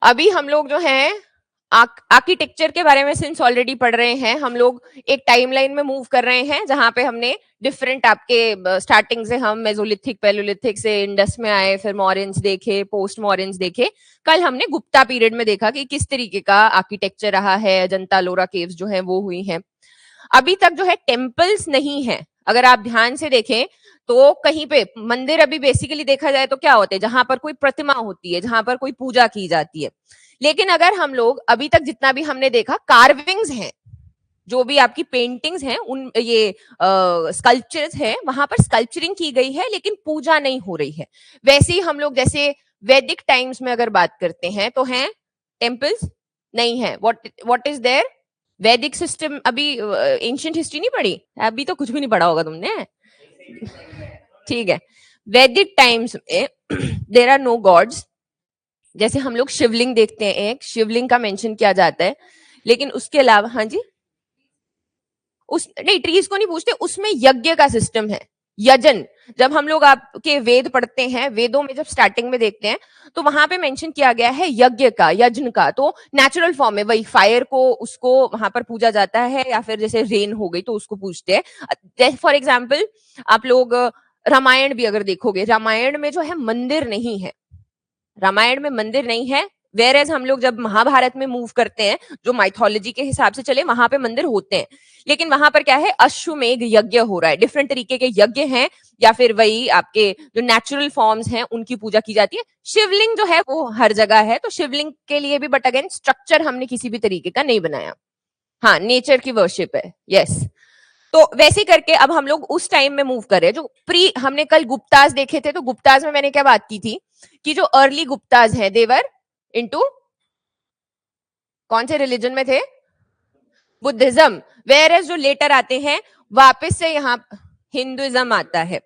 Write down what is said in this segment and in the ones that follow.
अभी हम लोग जो है आर्किटेक्चर के बारे में सिंस ऑलरेडी पढ़ रहे हैं, हम लोग एक टाइमलाइन में मूव कर रहे हैं जहां पे हमने डिफरेंट आपके स्टार्टिंग से हम मेसोलिथिक पैलोलिथिक से इंडस में आए, फिर मॉरियंस देखे, पोस्ट मॉरियंस देखे। कल हमने गुप्ता पीरियड में देखा कि किस तरीके का आर्किटेक्चर रहा है, अजंता लोरा केव्स जो है वो हुई हैं। अभी तक जो है टेम्पल्स नहीं है। अगर आप ध्यान से देखें तो कहीं पे मंदिर अभी बेसिकली देखा जाए तो क्या होते हैं, जहां पर कोई प्रतिमा होती है, जहां पर कोई पूजा की जाती है। लेकिन अगर हम लोग अभी तक जितना भी हमने देखा, कार्विंग्स हैं, जो भी आपकी पेंटिंग्स हैं, उन ये स्कल्पचर्स हैं, वहां पर स्कल्पचरिंग की गई है लेकिन पूजा नहीं हो रही है। वैसे ही हम लोग जैसे वैदिक टाइम्स में अगर बात करते हैं तो हैं टेम्पल्स नहीं है। What is there? वैदिक सिस्टम। अभी एंशियंट हिस्ट्री नहीं पढ़ी अभी, तो कुछ भी नहीं पढ़ा होगा तुमने। ठीक है, वैदिक टाइम्स में देयर आर नो गॉड्स। जैसे हम लोग शिवलिंग देखते हैं, एक शिवलिंग का मेंशन किया जाता है, लेकिन उसके अलावा, हाँ जी, उस नहीं, ट्रीज को नहीं पूछते, उसमें यज्ञ का सिस्टम है, यजन। जब हम लोग आपके वेद पढ़ते हैं, वेदों में जब स्टार्टिंग में देखते हैं तो वहां पे मेंशन किया गया है यज्ञ का, यज्ञ का। तो नेचुरल फॉर्म है वही, फायर को उसको वहां पर पूजा जाता है, या फिर जैसे रेन हो गई तो उसको पूजते हैं। फॉर एग्जाम्पल आप लोग रामायण भी अगर देखोगे, रामायण में जो है मंदिर नहीं है, रामायण में मंदिर नहीं है। वेर एज हम लोग जब महाभारत में मूव करते हैं, जो माइथोलॉजी के हिसाब से चले, वहां पे मंदिर होते हैं, लेकिन वहां पर क्या है, अश्वमेघ यज्ञ हो रहा है, डिफरेंट तरीके के यज्ञ हैं, या फिर वही आपके जो नेचुरल फॉर्म्स हैं उनकी पूजा की जाती है। शिवलिंग जो है वो हर जगह है, तो शिवलिंग के लिए भी, बट अगेन स्ट्रक्चर हमने किसी भी तरीके का नहीं बनाया। हाँ, नेचर की वर्शिप है, यस। तो वैसे करके अब हम लोग उस टाइम में मूव कर रहे हैं। जो प्री हमने कल गुप्ताज देखे थे, तो गुप्ताज में मैंने क्या बात की थी कि जो अर्ली गुप्ताज हैं, देवर इनटू कौन से रिलीजन में थे? बुद्धिज्म। वेयर एज जो लेटर आते हैं वापस से यहाँ हिंदुइज्म आता है।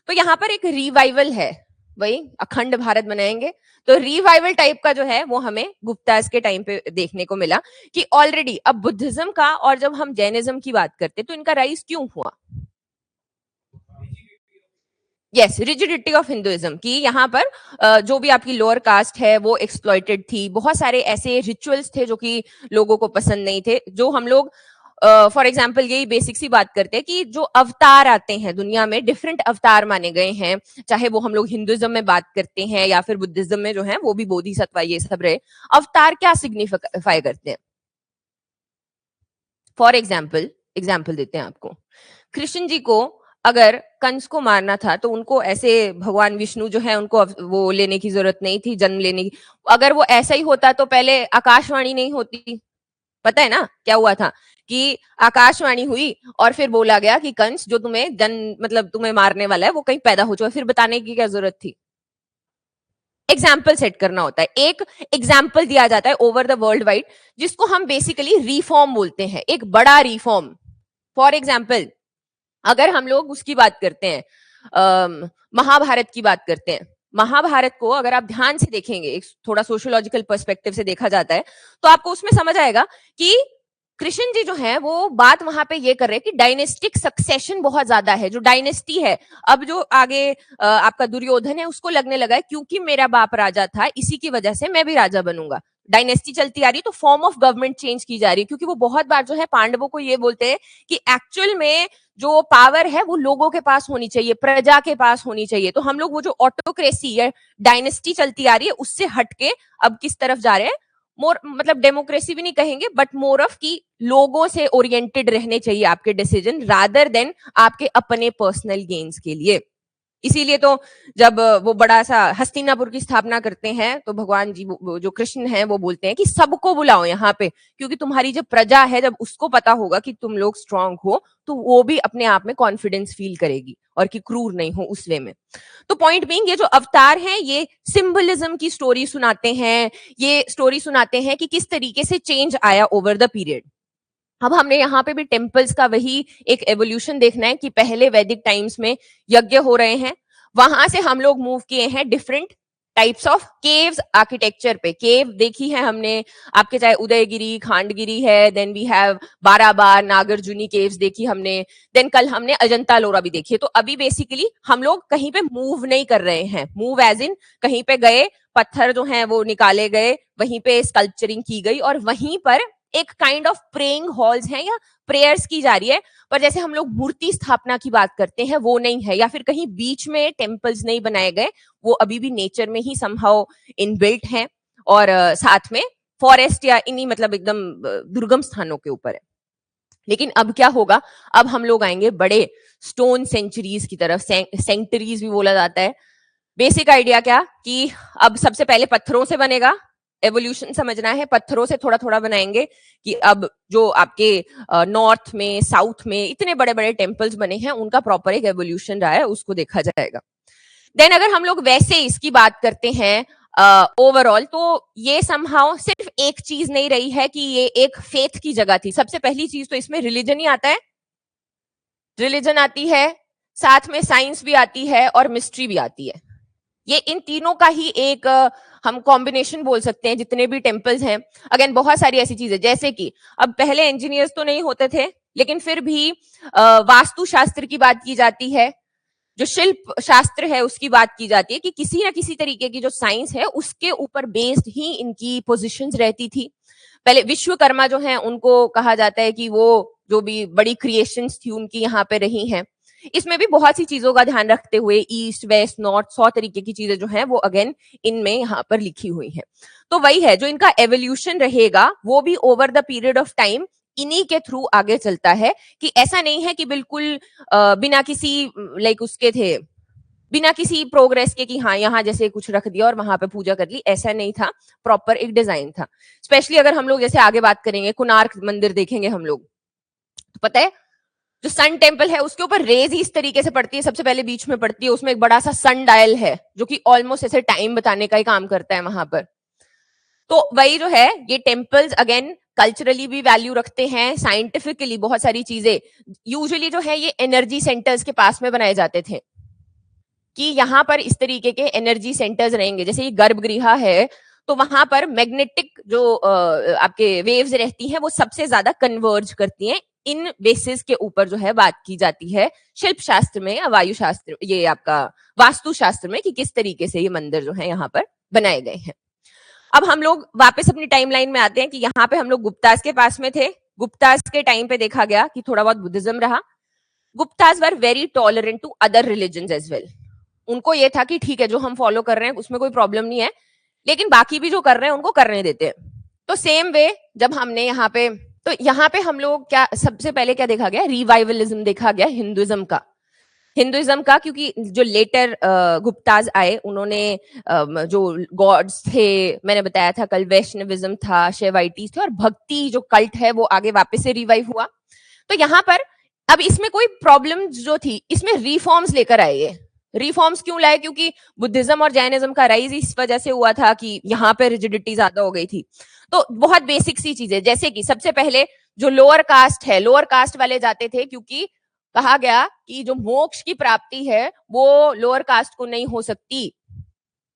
तो यहाँ पर एक रिवाइवल है, वही अखंड भारत बनाएंगे। तो रिवाइवल टाइप का जो है वो हमें गुप्ताज के टाइम पे देखने को मिला कि ऑलरेडी अब बुद्धिज्म का, और जब हम जैनिज्म की बात करते तो इनका राइज क्यों हुआ? यस, रिजिडिटी ऑफ हिंदुइज्म की यहाँ पर जो भी आपकी लोअर कास्ट है वो एक्सप्लॉइटेड थी। बहुत सारे ऐसे रिचुअल्स थे जो कि लोगों को पसंद नहीं थे। जो हम लोग फॉर एग्जाम्पल यही बेसिक सी बात करते हैं कि जो अवतार आते हैं दुनिया में, डिफरेंट अवतार माने गए हैं, चाहे वो हम लोग हिंदुइज्म में बात करते हैं या फिर बुद्धिज्म में जो है वो भी बोधिसत्व ये सब रहे। अवतार क्या सिग्निफाई करते हैं? फॉर एग्जाम्पल देते हैं आपको। कृष्ण जी को अगर कंस को मारना था तो उनको ऐसे भगवान विष्णु जो है उनको वो लेने की जरूरत नहीं थी, जन्म लेने की। अगर वो ऐसा ही होता तो पहले आकाशवाणी नहीं होती। पता है ना क्या हुआ था कि आकाशवाणी हुई और फिर बोला गया कि कंस जो तुम्हें मतलब तुम्हें मारने वाला है वो कहीं पैदा हो चुका है। फिर बताने की क्या जरूरत थी? एग्जाम्पल सेट करना होता है, एक एग्जाम्पल दिया जाता है ओवर द वर्ल्ड वाइड, जिसको हम बेसिकली रिफॉर्म बोलते हैं, एक बड़ा रिफॉर्म। फॉर एग्जाम्पल अगर हम लोग उसकी बात करते हैं, महाभारत की बात करते हैं, महाभारत को अगर आप ध्यान से देखेंगे, एक थोड़ा सोशियोलॉजिकल पर्सपेक्टिव से देखा जाता है, तो आपको उसमें समझ आएगा कि कृष्ण जी जो है वो बात वहां पे ये कर रहे हैं कि डायनेस्टिक सक्सेशन बहुत ज्यादा है, जो डायनेस्टी है। अब जो आगे आपका दुर्योधन है उसको लगने लगा है क्योंकि मेरा बाप राजा था, इसी की वजह से मैं भी राजा बनूंगा। डायनेस्टी चलती आ रही है, तो फॉर्म ऑफ गवर्नमेंट चेंज की जा रही है, क्योंकि वो बहुत बार जो है पांडवों को ये बोलते हैं कि एक्चुअल में जो पावर है वो लोगों के पास होनी चाहिए, प्रजा के पास होनी चाहिए। तो हम लोग वो जो ऑटोक्रेसी या डायनेस्टी चलती आ रही है उससे हटके अब किस तरफ जा रहे हैं? मोर मतलब डेमोक्रेसी भी नहीं कहेंगे, बट मोर ऑफ की लोगों से ओरिएंटेड रहने चाहिए आपके डिसीजन, रादर देन आपके अपने पर्सनल गेन्स के लिए। इसीलिए तो जब वो बड़ा सा हस्तिनापुर की स्थापना करते हैं तो भगवान जी जो कृष्ण हैं वो बोलते हैं कि सबको बुलाओ यहाँ पे, क्योंकि तुम्हारी जब प्रजा है, जब उसको पता होगा कि तुम लोग स्ट्रांग हो, तो वो भी अपने आप में कॉन्फिडेंस फील करेगी और कि क्रूर नहीं हो उस वे में। तो पॉइंट बीइंग, ये जो अवतार हैं ये सिंबलिज्म की स्टोरी सुनाते हैं, ये स्टोरी सुनाते हैं कि किस तरीके से चेंज आया ओवर द पीरियड। अब हमने यहाँ पे भी टेम्पल्स का वही एक एवोल्यूशन देखना है कि पहले वैदिक टाइम्स में यज्ञ हो रहे हैं, वहां से हम लोग मूव किए हैं different types of caves architecture पे। केव देखी है हमने आपके, चाहे उदयगिरी, खांडगिरी है, then we have Barabar, Nagarjuni caves देखी हमने, देन कल हमने अजंता लोरा भी देखी है। तो अभी बेसिकली हम लोग कहीं पे मूव नहीं कर रहे हैं, मूव एज इन कहीं पे गए, पत्थर जो हैं वो निकाले गए, वहीं पे स्कल्पचरिंग की गई और वहीं पर एक काइंड ऑफ प्रेइंग हॉल्स हैं या प्रेयर्स की जा रही है। पर जैसे हम लोग मूर्ति स्थापना की बात करते हैं वो नहीं है, या फिर कहीं बीच में टेम्पल्स नहीं बनाए गए, वो अभी भी नेचर में ही समहाउ इनबिल्ट हैं और साथ में फॉरेस्ट या इन्हीं मतलब एकदम दुर्गम स्थानों के ऊपर है। लेकिन अब क्या होगा, अब हम लोग आएंगे बड़े स्टोन सेंचुरीज की तरफ, सेंचुरीज भी बोला जाता है। बेसिक आइडिया क्या कि अब सबसे पहले पत्थरों से बनेगा, एवोल्यूशन समझना है, पत्थरों से थोड़ा थोड़ा बनाएंगे कि अब जो आपके नॉर्थ में, साउथ में इतने बड़े बड़े टेम्पल्स बने हैं उनका प्रॉपर एक एवोल्यूशन रहा है, उसको देखा जाएगा। देन अगर हम लोग वैसे इसकी बात करते हैं ओवरऑल, तो ये समहाउ सिर्फ एक चीज नहीं रही है कि ये एक फेथ की जगह थी। सबसे पहली चीज तो इसमें रिलीजन ही आता है, रिलीजन आती है, साथ में साइंस भी आती है और मिस्ट्री भी आती है। ये इन तीनों का ही एक हम कॉम्बिनेशन बोल सकते हैं जितने भी टेम्पल्स हैं। अगेन बहुत सारी ऐसी चीजें, जैसे कि अब पहले इंजीनियर्स तो नहीं होते थे, लेकिन फिर भी वास्तु शास्त्र की बात की जाती है, जो शिल्प शास्त्र है उसकी बात की जाती है कि किसी ना किसी तरीके की जो साइंस है उसके ऊपर बेस्ड ही इनकी पोजीशंस रहती थी। पहले विश्वकर्मा जो है उनको कहा जाता है कि वो जो भी बड़ी क्रिएशंस थी उनकी यहाँ पे रही हैं। इसमें भी बहुत सी चीजों का ध्यान रखते हुए ईस्ट वेस्ट नॉर्थ 100 तरीके की चीजें जो हैं वो अगेन इनमें यहाँ पर लिखी हुई हैं। तो वही है जो इनका एवोल्यूशन रहेगा, वो भी over the period of time इन्हीं के थ्रू आगे चलता है, कि ऐसा नहीं है कि बिल्कुल बिना किसी लाइक उसके थे, बिना किसी प्रोग्रेस के कि हाँ यहाँ जैसे कुछ रख दिया और वहां पे पूजा कर ली, ऐसा नहीं था। प्रॉपर एक डिजाइन था। स्पेशली अगर हम लोग जैसे आगे बात करेंगे, कोणार्क मंदिर देखेंगे हम लोग, तो पता है जो सन टेम्पल है उसके ऊपर रेज ही इस तरीके से पड़ती है, सबसे पहले बीच में पड़ती है, उसमें एक बड़ा सा सन डायल है जो कि ऑलमोस्ट ऐसे टाइम बताने का ही काम करता है वहां पर। तो वही जो है ये टेम्पल्स अगेन कल्चरली भी वैल्यू रखते हैं, साइंटिफिकली बहुत सारी चीजें। यूजुअली जो है ये एनर्जी सेंटर्स के पास में बनाए जाते थे कि यहाँ पर इस तरीके के एनर्जी सेंटर्स रहेंगे। जैसे ये गर्भगृह है तो वहां पर मैग्नेटिक जो आपके वेव्स रहती हैं वो सबसे ज्यादा कन्वर्ज करती हैं। इन बेसिस के ऊपर जो है बात की जाती है शिल्प शास्त्र में या वायु शास्त्र, ये आपका वास्तु शास्त्र में, कि किस तरीके से ये मंदिर जो है यहाँ पर बनाए गए हैं। अब हम लोग वापस अपनी टाइमलाइन में आते हैं कि यहाँ पे हम लोग गुप्तास के पास में थे। गुप्तास के टाइम पे देखा गया कि थोड़ा बहुत बुद्धिज्म रहा। Guptas were very tolerant to other religion as well. उनको ये था कि ठीक है जो हम फॉलो कर रहे हैं उसमें कोई प्रॉब्लम नहीं है, लेकिन बाकी भी जो कर रहे हैं उनको करने देते हैं। तो सेम वे जब हमने यहाँ पे, तो यहाँ पे हम लोग क्या सबसे पहले क्या देखा गया, रिवाइवलिज्म देखा गया हिंदुइज्म का, क्योंकि जो लेटर गुप्ताज आए उन्होंने जो गॉड्स थे, मैंने बताया था कल, वैष्णविज्म था, शेवाइटीज थे, और भक्ति जो कल्ट है वो आगे वापस से रिवाइव हुआ। तो यहाँ पर अब इसमें कोई प्रॉब्लम जो थी, इसमें रिफॉर्म्स लेकर आए। ये रिफॉर्म्स क्यों लाए, क्योंकि बुद्धिज्म और जैनिज्म का राइज इस वजह से हुआ था कि यहाँ पे रिजिडिटी ज्यादा हो गई थी। तो बहुत बेसिक सी चीजें, जैसे कि सबसे पहले जो लोअर कास्ट है, लोअर कास्ट वाले जाते थे क्योंकि कहा गया कि जो मोक्ष की प्राप्ति है वो लोअर कास्ट को नहीं हो सकती।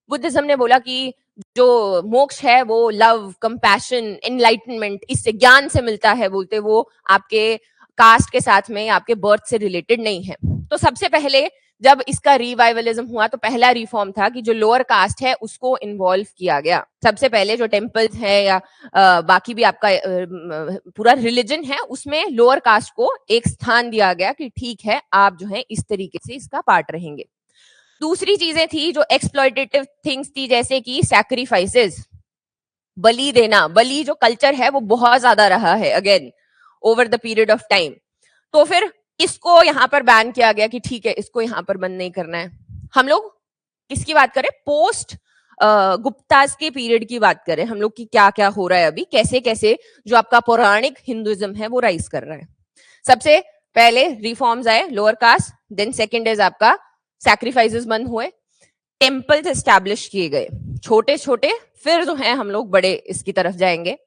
बुद्धिज्म ने बोला कि जो मोक्ष है वो लव, कंपैशन, एनलाइटनमेंट, इससे ज्ञान से मिलता है, बोलते वो आपके कास्ट के साथ में, आपके बर्थ से रिलेटेड नहीं है। तो सबसे पहले जब इसका रिवाइवलिज्म हुआ तो पहला रिफॉर्म था कि जो लोअर कास्ट है उसको इन्वॉल्व किया गया। सबसे पहले जो टेम्पल्स है या बाकी भी आपका पूरा रिलीजन है उसमें लोअर कास्ट को एक स्थान दिया गया कि ठीक है आप जो है इस तरीके से इसका पार्ट रहेंगे। दूसरी चीजें थी जो एक्सप्लॉयटेटिव थिंग्स थी, जैसे कि सैक्रिफाइसेस, बलि देना। बलि जो कल्चर है वो बहुत ज्यादा रहा है again over the period of time. तो फिर इसको यहाँ पर बैन किया गया कि ठीक है इसको यहाँ पर बंद नहीं करना है। हम लोग किसकी बात करें, पोस्ट गुप्तास के पीरियड की बात करें हम लोग, की क्या क्या हो रहा है अभी, कैसे कैसे जो आपका पौराणिक हिंदुइज्म है वो राइज कर रहा है। सबसे पहले रिफॉर्म्स आए lower caste, then second is आपका सैक्रिफाइसेस बंद हुए, टेम्पल्स एस्टैब्लिश किए गए छोटे छोटे, फिर जो है हम लोग बड़े इसकी तरफ जाएंगे।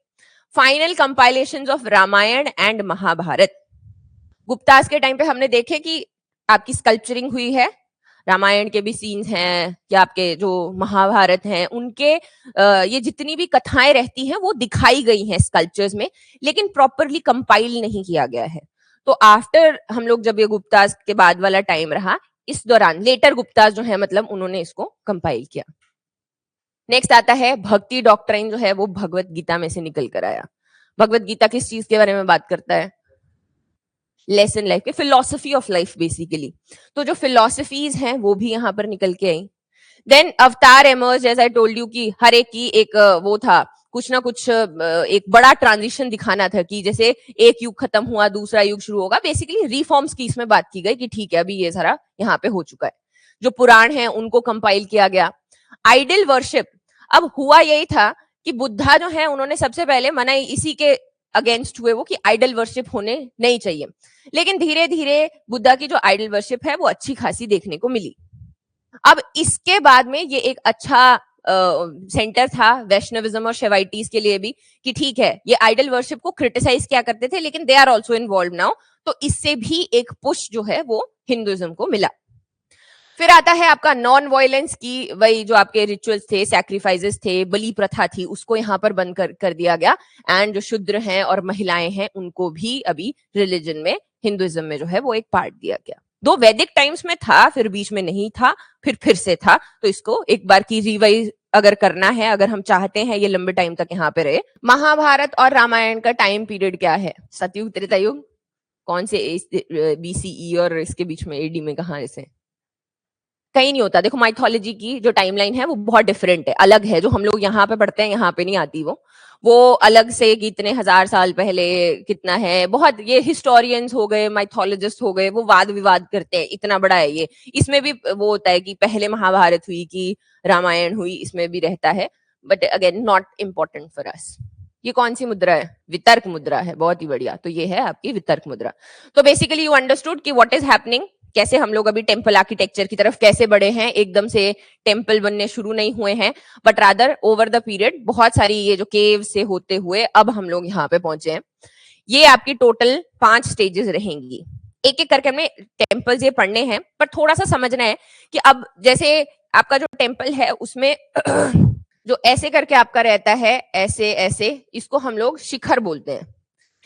Final compilations of Ramayana and Mahabharata. Guptas के टाइम पे हमने देखे कि आपकी स्कल्पचरिंग हुई है, रामायण के भी सीन्स हैं या आपके जो महाभारत हैं उनके ये जितनी भी कथाएं रहती हैं वो दिखाई गई हैं स्कल्पचर्स में, लेकिन प्रॉपरली कंपाइल नहीं किया गया है। तो आफ्टर हम लोग जब ये गुप्तास के बाद वाला टाइम रहा, इस दौरान लेटर गुप्तास जो है मतलब उन्होंने इसको कंपाइल किया। नेक्स्ट आता है भक्ति डॉक्ट्राइन, जो है वो भगवत गीता में से निकल कर आया। भगवत गीता किस चीज के बारे में बात करता है? लेसन लाइफ के, फिलोसफी ऑफ लाइफ बेसिकली। तो जो फिलोसफीज हैं वो भी यहाँ पर निकल के आई। Then avatar emerge, as I told you कि हर एक की एक वो था, कुछ ना कुछ एक बड़ा ट्रांजिशन दिखाना था कि जैसे एक युग खत्म हुआ दूसरा युग शुरू होगा। बेसिकली रिफॉर्म्स की इसमें बात की गई कि ठीक है अभी ये सारा यहाँ पे हो चुका है। जो पुराण है उनको कंपाइल किया गया। आइडल वर्शिप, अब हुआ यही था कि बुद्धा जो है उन्होंने सबसे पहले मना इसी के अगेंस्ट हुए वो कि आइडल वर्शिप होने नहीं चाहिए, लेकिन धीरे धीरे बुद्धा की जो आइडल वर्शिप है वो अच्छी खासी देखने को मिली। अब इसके बाद में ये एक अच्छा सेंटर था वैष्णविज्म और शैवाइटीज के लिए भी कि ठीक है ये आइडल वर्शिप को क्रिटिसाइज क्या करते थे, लेकिन they are also involve now. तो इससे भी एक पुश जो है वो हिंदुइज्म को मिला। फिर आता है आपका नॉन वायलेंस की, वही जो आपके रिचुअल्स थे, सैक्रिफाइसेस थे, बलि प्रथा थी, उसको यहाँ पर बंद कर दिया गया। एंड जो शूद्र हैं और महिलाएं हैं उनको भी अभी रिलीजन में, हिंदुइज्म में जो है वो एक पार्ट दिया गया। दो वैदिक टाइम्स में था, फिर बीच में नहीं था, फिर से था। तो इसको एक बार की रिवाइज अगर करना है, अगर हम चाहते हैं ये लंबे टाइम तक यहाँ पे रहे। महाभारत और रामायण का टाइम पीरियड क्या है? सतयुग, त्रेता युग, कौन से बीसीई और इसके बीच में एडी में कहा इसे? कहीं नहीं होता। देखो माइथोलॉजी की जो टाइमलाइन है वो बहुत डिफरेंट है, अलग है। जो हम लोग यहाँ पे पढ़ते हैं यहाँ पे नहीं आती वो अलग से कि इतने हजार साल पहले कितना है। बहुत ये हिस्टोरियंस हो गए, माइथोलॉजिस्ट हो गए, वो वाद विवाद करते हैं, इतना बड़ा है ये। इसमें भी वो होता है कि पहले महाभारत हुई कि रामायण हुई, इसमें भी रहता है, but again not important for us. ये कौन सी मुद्रा है? वितर्क मुद्रा है, बहुत ही बढ़िया। तो ये है आपकी वितर्क मुद्रा। तो बेसिकली यू अंडरस्टूड कि व्हाट इज हैपनिंग, कैसे हम लोग अभी टेम्पल आर्किटेक्चर की तरफ कैसे बढ़े हैं। एकदम से टेम्पल बनने शुरू नहीं हुए हैं, but rather over the period बहुत सारी ये जो केव से होते हुए अब हम लोग यहाँ पे पहुंचे हैं। ये आपकी टोटल 5 स्टेजेस रहेंगी। एक एक करके हमें टेम्पल्स ये पढ़ने हैं, पर थोड़ा सा समझना है कि अब जैसे आपका जो टेम्पल है उसमें जो ऐसे करके आपका रहता है, ऐसे ऐसे, इसको हम लोग शिखर बोलते हैं।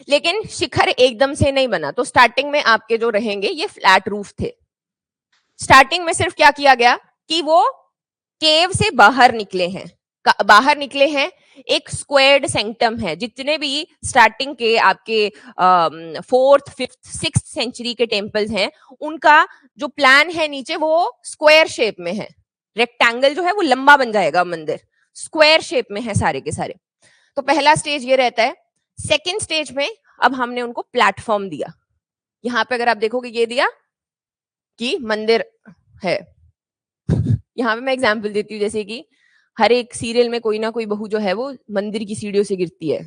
लेकिन शिखर एकदम से नहीं बना। तो स्टार्टिंग में आपके जो रहेंगे ये फ्लैट रूफ थे। स्टार्टिंग में सिर्फ क्या किया गया कि वो केव से बाहर निकले हैं, एक स्क्वायर्ड सेंक्टम है। जितने भी स्टार्टिंग के आपके 4th, 5th, 6th सेंचुरी के टेम्पल्स हैं, उनका जो प्लान है नीचे वो स्क्वायर शेप में है। रेक्टेंगल जो है वो लंबा बन जाएगा, मंदिर स्क्वायर शेप में है सारे के सारे। तो पहला स्टेज ये रहता है। सेकेंड स्टेज में अब हमने उनको प्लेटफॉर्म दिया। यहां पे अगर आप देखोगे ये दिया कि मंदिर है। यहां पे मैं एग्जांपल देती हूँ, जैसे कि हर एक सीरियल में कोई ना कोई बहू जो है वो मंदिर की सीढ़ियों से गिरती है।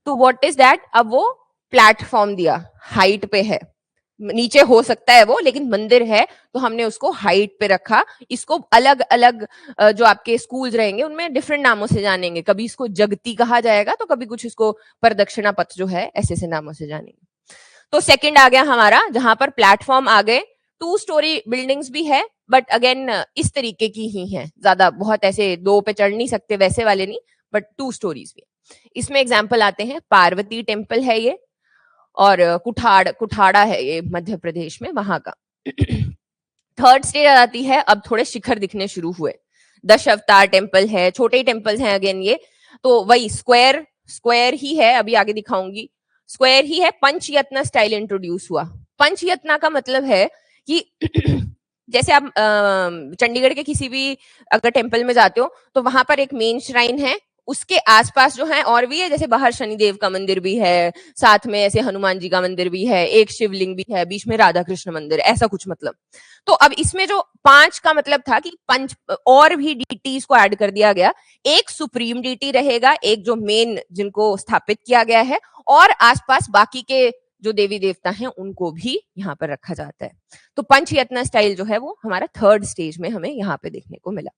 तो व्हाट इज दैट? अब वो प्लेटफॉर्म दिया, हाइट पे है। नीचे हो सकता है वो, लेकिन मंदिर है तो हमने उसको हाइट पे रखा। इसको अलग अलग जो आपके स्कूल्स रहेंगे उनमें डिफरेंट नामों से जानेंगे। कभी इसको जगती कहा जाएगा, तो कभी कुछ इसको प्रदक्षिणा पथ जो है ऐसे से नामों से जानेंगे। तो सेकंड आ गया हमारा, जहां पर प्लेटफॉर्म आ गए। 2 स्टोरी बिल्डिंग्स भी है, बट अगेन इस तरीके की ही है, ज्यादा बहुत ऐसे 2 पे चढ़ नहीं सकते वैसे वाले नहीं, बट 2 स्टोरीज भी। इसमें एग्जाम्पल आते हैं, पार्वती टेम्पल है ये, और कुठाड़ा है ये मध्य प्रदेश में, वहां का। थर्ड स्टेज आ जाती है, अब थोड़े शिखर दिखने शुरू हुए। दशावतार टेम्पल है, छोटे ही टेम्पल्स हैं अगेन ये। तो वही स्क्वायर ही है, अभी आगे दिखाऊंगी। स्क्वायर ही है। पंचयत्न स्टाइल इंट्रोड्यूस हुआ। पंचयत्न का मतलब है कि जैसे आप चंडीगढ़ के किसी भी अगर टेम्पल में जाते हो तो वहां पर एक मेन श्राइन है, उसके आसपास जो है और भी है, जैसे बाहर शनिदेव का मंदिर भी है, साथ में ऐसे हनुमान जी का मंदिर भी है, एक शिवलिंग भी है, बीच में राधा कृष्ण मंदिर, ऐसा कुछ मतलब। तो अब इसमें जो 5 का मतलब था कि 5 और भी डीटीज को ऐड कर दिया गया। एक सुप्रीम डीटी रहेगा, एक जो मेन जिनको स्थापित किया गया है, और आसपास बाकी के जो देवी देवता हैं उनको भी यहाँ पर रखा जाता है। तो पंचयत्न स्टाइल जो है वो हमारा थर्ड स्टेज में हमें यहाँ पे देखने को मिला।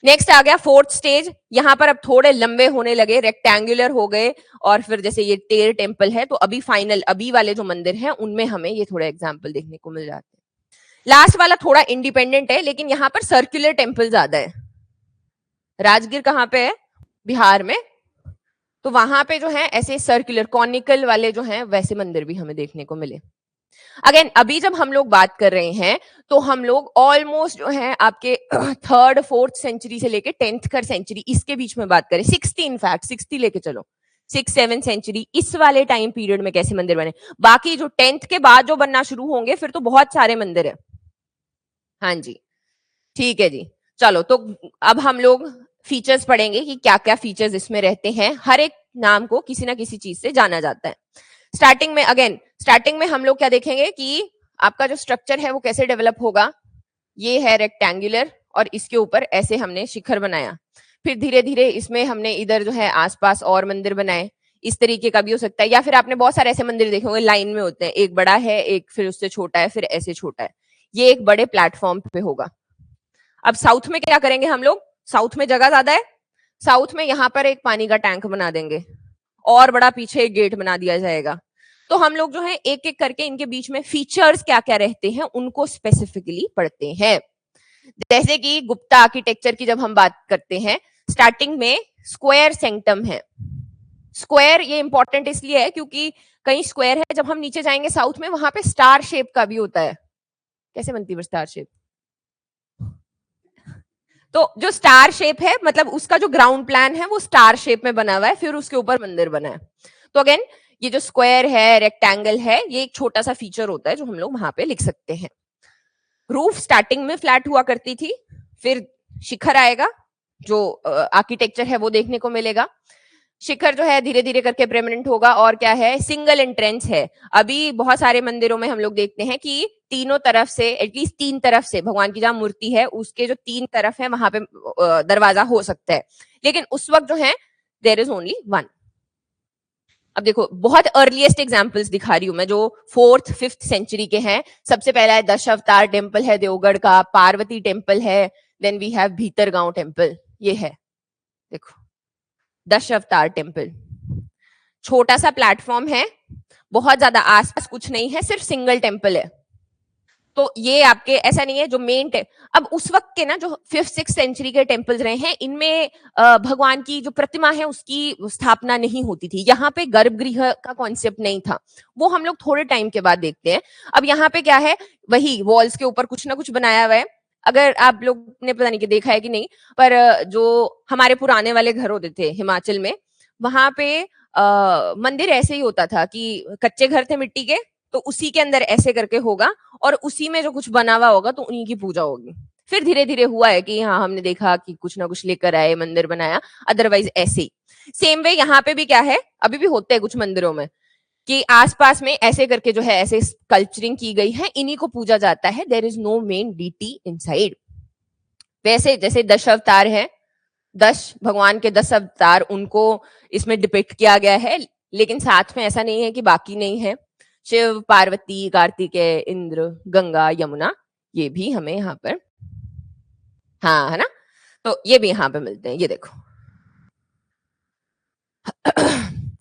नेक्स्ट आ गया फोर्थ स्टेज। यहाँ पर अब थोड़े लंबे होने लगे, रेक्टेंगुलर हो गए, और फिर जैसे ये टेर टेम्पल है, तो अभी फाइनल अभी वाले जो मंदिर हैं उनमें हमें ये थोड़े एग्जाम्पल देखने को मिल जाते हैं। लास्ट वाला थोड़ा इंडिपेंडेंट है, लेकिन यहाँ पर सर्कुलर टेम्पल ज्यादा है। राजगीर कहाँ पे है? बिहार में। तो वहां पे जो है ऐसे सर्कुलर कॉनिकल वाले जो हैं वैसे मंदिर भी हमें देखने को मिले। अगेन अभी जब हम लोग बात कर रहे हैं तो हम लोग ऑलमोस्ट जो है आपके 3rd-4th सेंचुरी से लेके 10th सेंचुरी इसके बीच में बात करें, 60 इनफैक्ट 60 लेके चलो, 6-7 सेंचुरी इस वाले टाइम पीरियड में कैसे मंदिर बने। बाकी जो 10th के बाद जो बनना शुरू होंगे फिर तो बहुत सारे मंदिर है। हाँ जी, ठीक है जी। चलो तो अब हम लोग फीचर्स पढ़ेंगे कि क्या क्या फीचर्स इसमें रहते हैं। हर एक नाम को किसी ना किसी चीज से जाना जाता है। स्टार्टिंग में हम लोग क्या देखेंगे कि आपका जो स्ट्रक्चर है वो कैसे डेवलप होगा। ये है रेक्टेंगुलर और इसके ऊपर ऐसे हमने शिखर बनाया। फिर धीरे धीरे इसमें हमने इधर जो है आसपास और मंदिर बनाए। इस तरीके का भी हो सकता है, या फिर आपने बहुत सारे ऐसे मंदिर देखे होंगे लाइन में होते हैं, एक बड़ा है, एक फिर उससे छोटा है, फिर ऐसे छोटा है। ये एक बड़े प्लेटफॉर्म पे होगा। अब साउथ में क्या करेंगे हम लोग, साउथ में जगह ज्यादा है, साउथ में यहाँ पर एक पानी का टैंक बना देंगे और बड़ा पीछे एक गेट बना दिया जाएगा। तो हम लोग जो है एक एक करके इनके बीच में फीचर्स क्या क्या रहते हैं उनको स्पेसिफिकली पढ़ते हैं। जैसे कि गुप्ता आर्किटेक्चर की जब हम बात करते हैं, स्टार्टिंग में स्क्वायर सेंक्टम है। स्क्वायर ये इंपॉर्टेंट इसलिए है क्योंकि कई स्क्वायर है, जब हम नीचे जाएंगे साउथ में वहां पे स्टार शेप का भी होता है। कैसे बनती है स्टार शेप? तो जो स्टार शेप है मतलब उसका जो ग्राउंड प्लान है वो स्टार शेप में बना हुआ है, फिर उसके ऊपर मंदिर बना है। तो अगेन ये जो स्क्वायर है, रेक्टेंगल है, ये एक छोटा सा फीचर होता है जो हम लोग वहां पे लिख सकते हैं। रूफ स्टार्टिंग में फ्लैट हुआ करती थी, फिर शिखर आएगा, जो आर्किटेक्चर है वो देखने को मिलेगा। शिखर जो है धीरे धीरे करके प्रेमिनेंट होगा, और क्या है, सिंगल एंट्रेंस है। अभी बहुत सारे मंदिरों में हम लोग देखते हैं कि तीनों तरफ से, एटलीस्ट 3 तरफ से, भगवान की जहां मूर्ति है उसके जो 3 तरफ है वहां पे दरवाजा हो सकता है, लेकिन उस वक्त जो है देयर इज ओनली 1। अब देखो बहुत अर्लीस्ट एग्जांपल्स दिखा रही हूं मैं जो 4th-5th सेंचुरी के हैं। सबसे पहला है दशावतार टेम्पल है देवगढ़ का, पार्वती टेम्पल है, then we have Bhitargaon temple, ये है देखो दशावतार टेम्पल। छोटा सा प्लेटफॉर्म है, बहुत ज्यादा आसपास कुछ नहीं है, सिर्फ सिंगल टेम्पल है। तो ये आपके ऐसा नहीं है जो मेन अब उस वक्त के ना जो 5th-6th सेंचुरी के टेम्पल्स रहे हैं इनमें भगवान की जो प्रतिमा है उसकी स्थापना नहीं होती थी। यहाँ पे गर्भगृह का कॉन्सेप्ट नहीं था, वो हम लोग थोड़े टाइम के बाद देखते हैं। अब यहाँ पे क्या है, वही वॉल्स के ऊपर कुछ ना कुछ बनाया हुआ है। अगर आप लोग ने पता नहीं कि देखा है कि नहीं, पर जो हमारे पुराने वाले घर होते थे हिमाचल में, वहां पे मंदिर ऐसे ही होता था कि कच्चे घर थे मिट्टी के, तो उसी के अंदर ऐसे करके होगा और उसी में जो कुछ बना हुआ होगा तो उन्हीं की पूजा होगी। फिर धीरे धीरे हुआ है कि हाँ हमने देखा कि कुछ ना कुछ लेकर आए, मंदिर बनाया, अदरवाइज ऐसे ही। सेम वे यहाँ पे भी क्या है, अभी भी होते हैं कुछ मंदिरों में कि आसपास में ऐसे करके जो है ऐसे स्कल्पचरिंग की गई है, इन्हीं को पूजा जाता है। There is no main deity inside. वैसे जैसे 10 अवतार है, 10 भगवान के 10 अवतार उनको इसमें डिपिक्ट किया गया है, लेकिन साथ में ऐसा नहीं है कि बाकी नहीं है। शिव, पार्वती, कार्तिकेय, इंद्र, गंगा, यमुना, ये भी हमें यहाँ पर, हाँ है ना, तो ये भी यहाँ पे मिलते हैं। ये देखो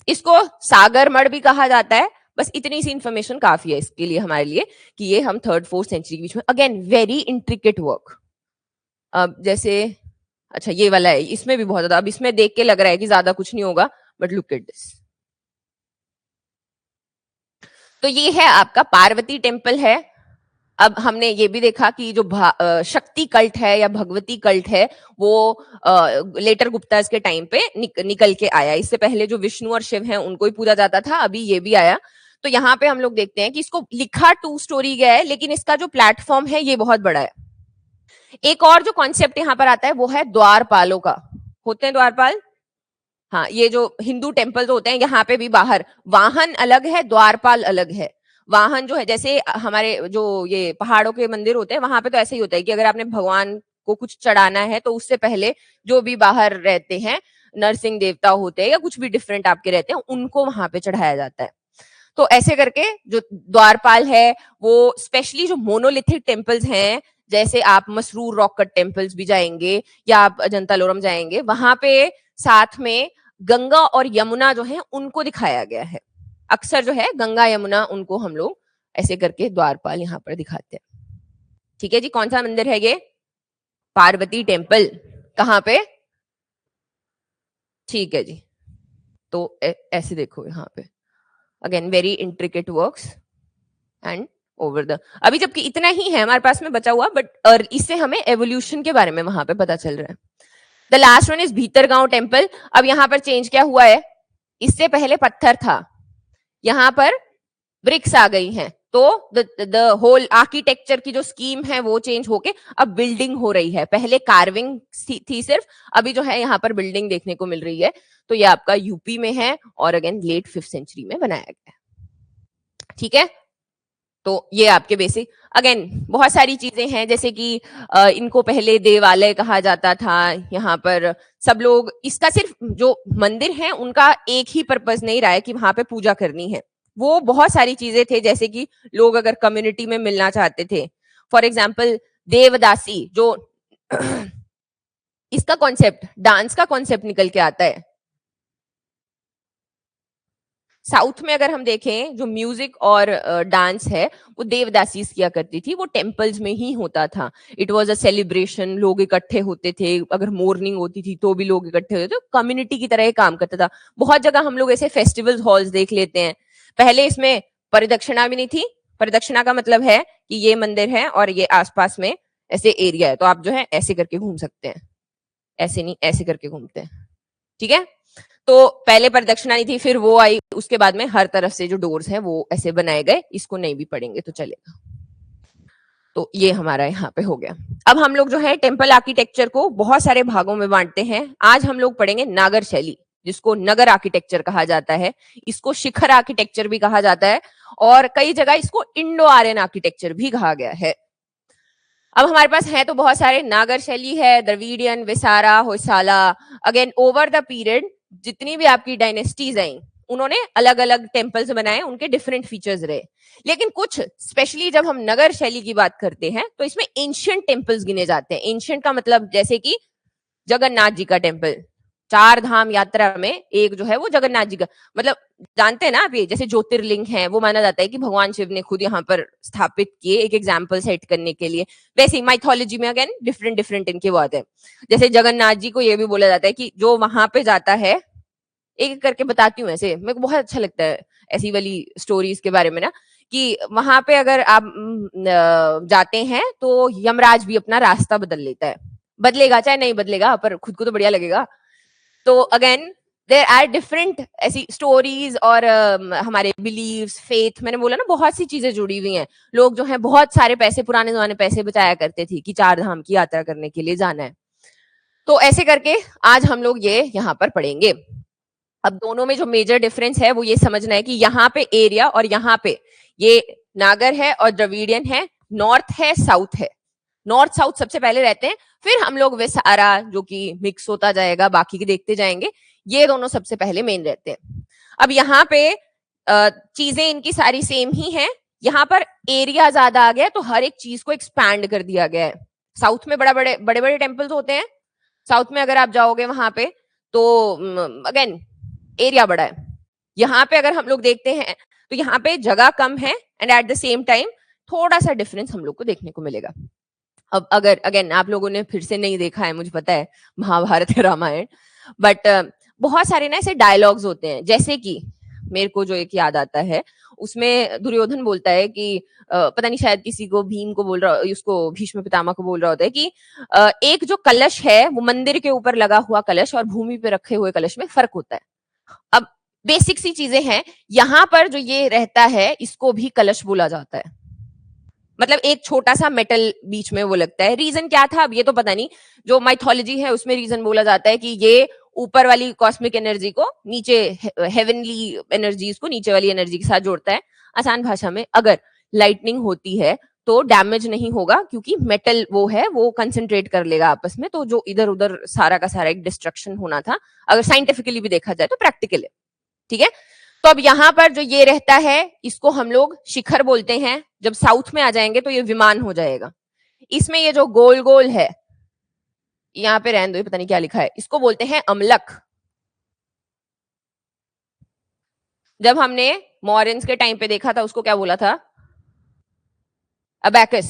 इसको सागर मठ भी कहा जाता है। बस इतनी सी इंफॉर्मेशन काफी है इसके लिए हमारे लिए कि ये हम 3rd-4th सेंचुरी के बीच में, अगेन वेरी इंट्रिकेट वर्क। अब जैसे अच्छा ये वाला है, इसमें भी बहुत ज्यादा, अब इसमें देख के लग रहा है कि ज्यादा कुछ नहीं होगा, बट लुक एट दिस। तो ये है आपका पार्वती टेम्पल है। अब हमने ये भी देखा कि जो शक्ति कल्ट है या भगवती कल्ट है वो लेटर गुप्ता के टाइम पे निकल के आया। इससे पहले जो विष्णु और शिव हैं उनको ही पूजा जाता था, अभी ये भी आया। तो यहाँ पे हम लोग देखते हैं कि इसको लिखा 2 स्टोरी गया है, लेकिन इसका जो प्लेटफॉर्म है ये बहुत बड़ा है। एक और जो कॉन्सेप्ट यहाँ पर आता है वो है द्वारपालों का। होते हैं द्वारपाल, हाँ, ये जो हिंदू टेम्पल होते हैं यहाँ पे भी बाहर वाहन अलग है, द्वारपाल अलग है। वाहन जो है जैसे हमारे जो ये पहाड़ों के मंदिर होते हैं वहां पे तो ऐसे ही होता है कि अगर आपने भगवान को कुछ चढ़ाना है तो उससे पहले जो भी बाहर रहते हैं नरसिंह देवता होते हैं या कुछ भी डिफरेंट आपके रहते हैं उनको वहां पे चढ़ाया जाता है। तो ऐसे करके जो द्वारपाल है वो स्पेशली जो मोनोलिथिक टेम्पल्स हैं, जैसे आप मसरूर रॉक कट टेम्पल्स भी जाएंगे या आप अजंता लोरम जाएंगे, वहां पे साथ में गंगा और यमुना जो है उनको दिखाया गया है। अक्सर जो है गंगा यमुना उनको हम लोग ऐसे करके द्वारपाल यहाँ पर दिखाते हैं। ठीक है जी, कौन सा मंदिर है ये? पार्वती टेम्पल। कहाँ पे? ठीक है जी, तो ऐसे देखो यहाँ पे, again very intricate works and over the, अभी जबकि इतना ही है हमारे पास में बचा हुआ, बट इससे हमें एवोल्यूशन के बारे में वहां पे पता चल रहा है। The last one is Bhitargaon temple. अब यहाँ पर चेंज क्या हुआ है, इससे पहले पत्थर था, यहाँ पर ब्रिक्स आ गई हैं, तो द होल आर्किटेक्चर की जो स्कीम है वो चेंज होके अब बिल्डिंग हो रही है। पहले कार्विंग थी सिर्फ, अभी जो है यहाँ पर बिल्डिंग देखने को मिल रही है। तो ये आपका यूपी में है और अगेन लेट 5th सेंचुरी में बनाया गया है। ठीक है, तो ये आपके बेसिक, अगेन बहुत सारी चीजें हैं, जैसे कि इनको पहले देवालय कहा जाता था। यहाँ पर सब लोग, इसका सिर्फ जो मंदिर है उनका एक ही पर्पस नहीं रहा है कि वहां पे पूजा करनी है, वो बहुत सारी चीजें थे, जैसे कि लोग अगर कम्युनिटी में मिलना चाहते थे, फॉर एग्जाम्पल देवदासी, जो इसका कॉन्सेप्ट, डांस का कॉन्सेप्ट निकल के आता है। साउथ में अगर हम देखें, जो म्यूजिक और डांस है वो देवदासी किया करती थी, वो टेम्पल्स में ही होता था। इट वाज अ सेलिब्रेशन, लोग इकट्ठे होते थे, अगर मॉर्निंग होती थी तो भी लोग इकट्ठे होते थे, तो कम्युनिटी की तरह काम करता था। बहुत जगह हम लोग ऐसे फेस्टिवल्स हॉल्स देख लेते हैं। पहले इसमें परिदक्षिणा भी नहीं थी। परिदक्षिणा का मतलब है कि ये मंदिर है और ये आसपास में ऐसे एरिया है, तो आप जो है ऐसे करके घूम सकते हैं, ऐसे नहीं, ऐसे करके घूमते हैं। ठीक है, तो पहले प्रदक्षिणा नहीं थी, फिर वो आई, उसके बाद में हर तरफ से जो डोर्स हैं वो ऐसे बनाए गए। इसको नहीं भी पढ़ेंगे तो चलेगा। तो ये हमारा यहाँ पे हो गया। अब हम लोग जो है टेम्पल आर्किटेक्चर को बहुत सारे भागों में बांटते हैं। आज हम लोग पढ़ेंगे नागर शैली, जिसको नगर आर्किटेक्चर कहा जाता है, इसको शिखर आर्किटेक्चर भी कहा जाता है, और कई जगह इसको इंडो आर्यन आर्किटेक्चर भी कहा गया है। अब हमारे पास है तो बहुत सारे, नागर शैली है, Dravidian, viscera, Hoysala. Again over the period जितनी भी आपकी डायनेस्टीज आई, उन्होंने अलग अलग टेम्पल्स बनाए, उनके डिफरेंट फीचर्स रहे। लेकिन कुछ स्पेशली जब हम नगर शैली की बात करते हैं तो इसमें एंशिएंट टेम्पल्स गिने जाते हैं। एंशिएंट का मतलब जैसे कि जगन्नाथ जी का टेम्पल, 4 धाम यात्रा में एक जो है वो जगन्नाथ जी का, मतलब जानते हैं ना आप, ये जैसे ज्योतिर्लिंग है, वो माना जाता है कि भगवान शिव ने खुद यहाँ पर स्थापित किए, एक एग्जाम्पल सेट करने के लिए। वैसे ही माइथोलॉजी में अगेन डिफरेंट डिफरेंट इनके वो आते हैं। जैसे जगन्नाथ जी को ये भी बोला जाता है कि जो वहां पे जाता है, एक एक करके बताती हूँ, ऐसे मेरे को बहुत अच्छा लगता है ऐसी वाली स्टोरीज के बारे में ना, कि वहां पे अगर आप जाते हैं तो यमराज भी अपना रास्ता बदल लेता है, बदलेगा चाहे नहीं बदलेगा, पर खुद को तो बढ़िया लगेगा। तो अगेन देयर आर डिफरेंट ऐसी स्टोरीज और हमारे बिलीव्स, फेथ, मैंने बोला ना बहुत सी चीजें जुड़ी हुई हैं। लोग जो है बहुत सारे पैसे, पुराने जमाने पैसे बचाया करते थे कि 4 धाम की यात्रा करने के लिए जाना है। तो ऐसे करके आज हम लोग ये यहाँ पर पढ़ेंगे। अब दोनों में जो मेजर डिफरेंस है वो ये समझना है कि यहाँ पे एरिया और यहाँ पे ये नागर है और द्रविडियन है, नॉर्थ है साउथ है। नॉर्थ साउथ सबसे पहले रहते हैं, फिर हम लोग विसारा जो कि मिक्स होता जाएगा, बाकी के देखते जाएंगे। ये दोनों सबसे पहले मेन रहते हैं। अब यहाँ पे चीजें इनकी सारी सेम ही हैं। यहाँ पर एरिया ज्यादा आ गया तो हर एक चीज को एक्सपैंड कर दिया गया है। साउथ में बड़े बड़े टेम्पल्स होते हैं। साउथ में अगर आप जाओगे वहां पे तो अगेन एरिया बड़ा है। यहाँ पे अगर हम लोग देखते हैं तो यहाँ पे जगह कम है and at the same time थोड़ा सा डिफरेंस हम लोग को देखने को मिलेगा। अब अगर अगेन आप लोगों ने फिर से नहीं देखा है, मुझे पता है, महाभारत या रामायण, बट बहुत सारे ना ऐसे डायलॉग्स होते हैं, जैसे कि मेरे को जो एक याद आता है, उसमें दुर्योधन बोलता है कि पता नहीं शायद किसी को, भीम को बोल रहा, उसको भीष्म पितामह को बोल रहा होता है कि एक जो कलश है वो मंदिर के ऊपर लगा हुआ कलश और भूमि पे रखे हुए कलश में फर्क होता है। अब बेसिक सी चीजें हैं, यहां पर जो ये रहता है इसको भी कलश बोला जाता है, मतलब एक छोटा सा मेटल बीच में वो लगता है। रीजन क्या था अब ये तो पता नहीं, जो माइथोलॉजी है उसमें रीजन बोला जाता है कि ये ऊपर वाली कॉस्मिक एनर्जी को नीचे, हेवनली एनर्जीज को नीचे वाली एनर्जी के साथ जोड़ता है। आसान भाषा में, अगर लाइटनिंग होती है तो डैमेज नहीं होगा, क्योंकि मेटल वो है, वो कंसंट्रेट कर लेगा आपस में, तो जो इधर उधर सारा का सारा एक डिस्ट्रक्शन होना था, अगर साइंटिफिकली भी देखा जाए तो प्रैक्टिकल है। ठीक है, तो अब यहाँ पर जो ये रहता है इसको हम लोग शिखर बोलते हैं। जब साउथ में आ जाएंगे तो ये विमान हो जाएगा। इसमें ये जो गोल गोल है, यहाँ पे रहने दो, पता नहीं क्या लिखा है, इसको बोलते हैं अमलक। जब हमने मॉरियंस के टाइम पे देखा था उसको क्या बोला था? अबैकस।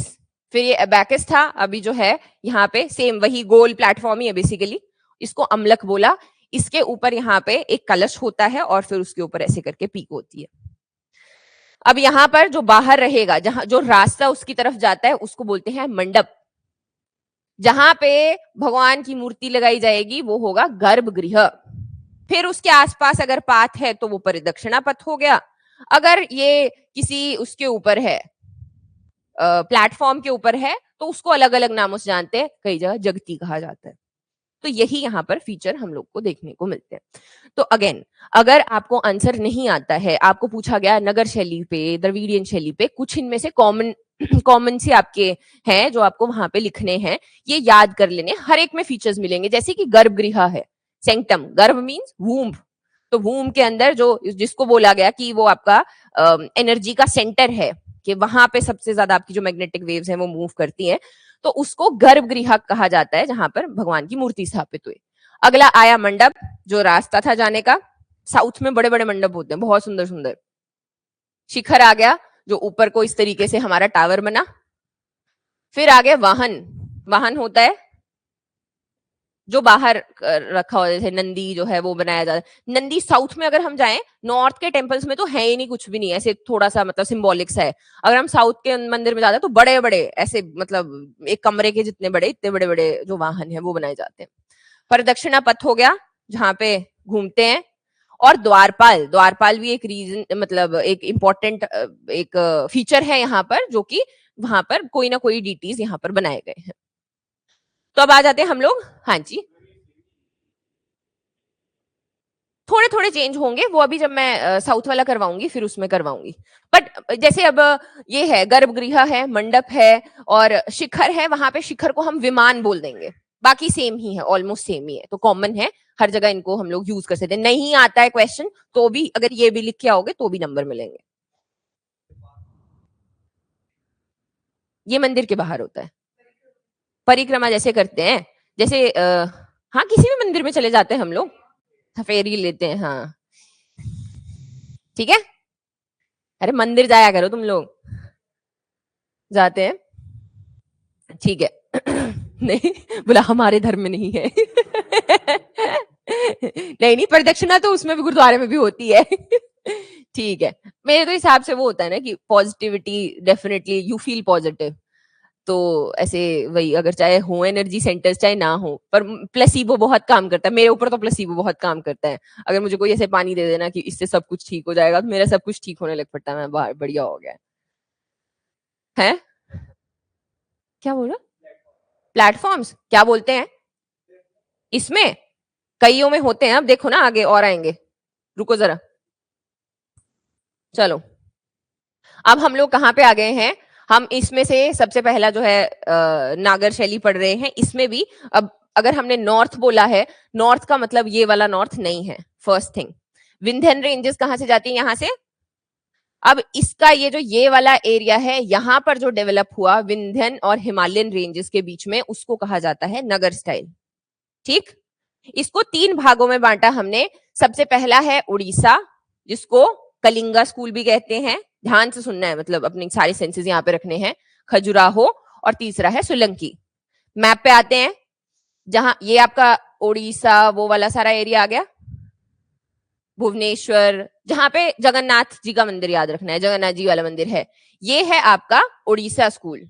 फिर ये अबैकस था, अभी जो है यहाँ पे सेम वही गोल प्लेटफॉर्म ही है बेसिकली, इसको अम्लक बोला। इसके ऊपर यहाँ पे एक कलश होता है और फिर उसके ऊपर ऐसे करके पीक होती है। अब यहाँ पर जो बाहर रहेगा, जहां जो रास्ता उसकी तरफ जाता है, उसको बोलते हैं मंडप। जहां पे भगवान की मूर्ति लगाई जाएगी वो होगा गर्भगृह। फिर उसके आसपास अगर पाथ है तो वो परिदक्षिणा पथ हो गया। अगर ये किसी उसके ऊपर है, प्लेटफॉर्म के ऊपर है, तो उसको अलग अलग नामों से जानते हैं, कई जगह जगती कहा जाता है। तो यही यहाँ पर फीचर हम लोग को देखने को मिलते हैं। तो अगेन, अगर आपको आंसर नहीं आता है, आपको पूछा गया नगर शैली पे, द्रविडियन शैली पे, कुछ इनमें से कॉमन कॉमन से आपके हैं जो आपको वहां पे लिखने हैं, ये याद कर लेने। हर एक में फीचर्स मिलेंगे, जैसे कि गर्भगृह है, सेंक्टम, गर्भ मीन्स वूम्ब, तो वूम्ब के अंदर जो जिसको बोला गया कि वो आपका एनर्जी का सेंटर है, कि वहां पे सबसे ज्यादा आपकी जो मैग्नेटिक वेव्स हैं वो मूव करती हैं, तो उसको गर्भगृह कहा जाता है, जहां पर भगवान की मूर्ति स्थापित हुई। अगला आया मंडप, जो रास्ता था जाने का। साउथ में बड़े बड़े मंडप होते हैं, बहुत सुंदर सुंदर। शिखर आ गया, जो ऊपर को इस तरीके से हमारा टावर बना। फिर आ गया वाहन। वाहन होता है जो बाहर रखा हो, जैसे नंदी जो है वो बनाया जाता है। नंदी साउथ में अगर हम जाएं, नॉर्थ के टेम्पल्स में तो है ही नहीं, कुछ भी नहीं, ऐसे थोड़ा सा मतलब सिंबॉलिक सा है। अगर हम साउथ के मंदिर में जाते हैं तो बड़े बड़े ऐसे, मतलब एक कमरे के जितने बड़े, इतने बड़े बड़े जो वाहन है वो बनाए जाते हैं। प्रदक्षिणा पथ हो गया, जहां पे घूमते हैं। और द्वारपाल, द्वारपाल भी एक रीजन, मतलब एक इंपॉर्टेंट एक फीचर है यहाँ पर, जो कि वहां पर कोई ना कोई डीटीज यहाँ पर बनाए गए हैं। तो अब आ जाते हैं हम लोग, हाँ जी, थोड़े थोड़े चेंज होंगे, वो अभी जब मैं साउथ वाला करवाऊंगी फिर उसमें करवाऊंगी। बट जैसे अब ये है, गर्भगृह है, मंडप है और शिखर है, वहां पे शिखर को हम विमान बोल देंगे। बाकी सेम ही है, ऑलमोस्ट सेम ही है, तो कॉमन है, हर जगह इनको हम लोग यूज कर सकते हैं। नहीं आता है क्वेश्चन तो भी अगर ये भी लिख के आओगे तो भी नंबर मिलेंगे। ये मंदिर के बाहर होता है, परिक्रमा जैसे करते हैं, जैसे हाँ किसी भी मंदिर में चले जाते हैं हम लोग, फेरी लेते हैं, हाँ ठीक है। अरे मंदिर जाया करो तुम लोग, जाते हैं, ठीक है। नहीं बोला हमारे धर्म में नहीं है। नहीं नहीं, प्रदक्षिणा तो उसमें भी, गुरुद्वारे में भी होती है। ठीक है, मेरे तो हिसाब से वो होता है ना कि positivity, definitely you feel positive, तो ऐसे वही, अगर चाहे हो एनर्जी सेंटर्स चाहे ना हो, पर प्लेसिबो बहुत काम करता है मेरे ऊपर, तो प्लेसिबो बहुत काम करता है। अगर मुझे कोई ऐसे पानी दे देना कि इससे सब कुछ ठीक हो जाएगा, तो मेरा सब कुछ ठीक होने लग पड़ता है, मैं बढ़िया हो गया है। क्या बोल रहा, प्लेटफॉर्म्स क्या बोलते हैं इसमें, कईयों में होते हैं, अब देखो ना आगे और आएंगे, रुको जरा, चलो। अब हम लोग कहाँ पे आ गए हैं, हम इसमें से सबसे पहला जो है नागर शैली पढ़ रहे हैं। इसमें भी अब अगर हमने नॉर्थ बोला है, नॉर्थ का मतलब ये वाला नॉर्थ नहीं है, फर्स्ट थिंग। विंध्यन रेंजेस कहाँ से जाती है, यहाँ से। अब इसका ये जो ये वाला एरिया है, यहाँ पर जो डेवलप हुआ विंध्यन और हिमालयन रेंजेस के बीच में, उसको कहा जाता है नगर स्टाइल। ठीक, इसको तीन भागों में बांटा हमने। सबसे पहला है उड़ीसा, जिसको कलिंगा स्कूल भी कहते हैं, ध्यान से सुनना है, मतलब अपने सारे सेंसेस यहाँ पे रखने हैं। खजुराहो, और तीसरा है सोलंकी। मैप पे आते हैं, जहां ये आपका उड़ीसा वो वाला सारा एरिया आ गया, भुवनेश्वर, जहां पे जगन्नाथ जी का मंदिर याद रखना है, जगन्नाथ जी वाला मंदिर है, ये है आपका उड़ीसा स्कूल।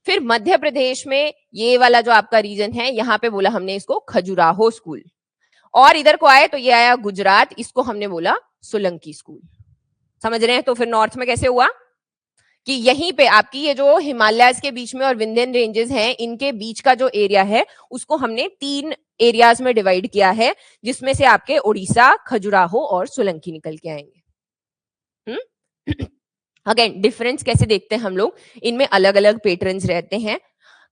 फिर मध्य प्रदेश में ये वाला जो आपका रीजन है, यहाँ पे बोला हमने इसको खजुराहो स्कूल। और इधर को आए तो ये आया गुजरात, इसको हमने बोला सोलंकी स्कूल। समझ रहे हैं। तो फिर नॉर्थ में कैसे हुआ कि यहीं पे आपकी ये जो हिमालयस के बीच में और विंध्यन रेंजेस हैं, इनके बीच का जो एरिया है उसको हमने तीन एरियाज में डिवाइड किया है, जिसमें से आपके उड़ीसा, खजुराहो और सोलंकी निकल के आएंगे। अगेन डिफरेंस कैसे देखते हैं हम लोग, इनमें अलग अलग पैटर्न्स रहते हैं,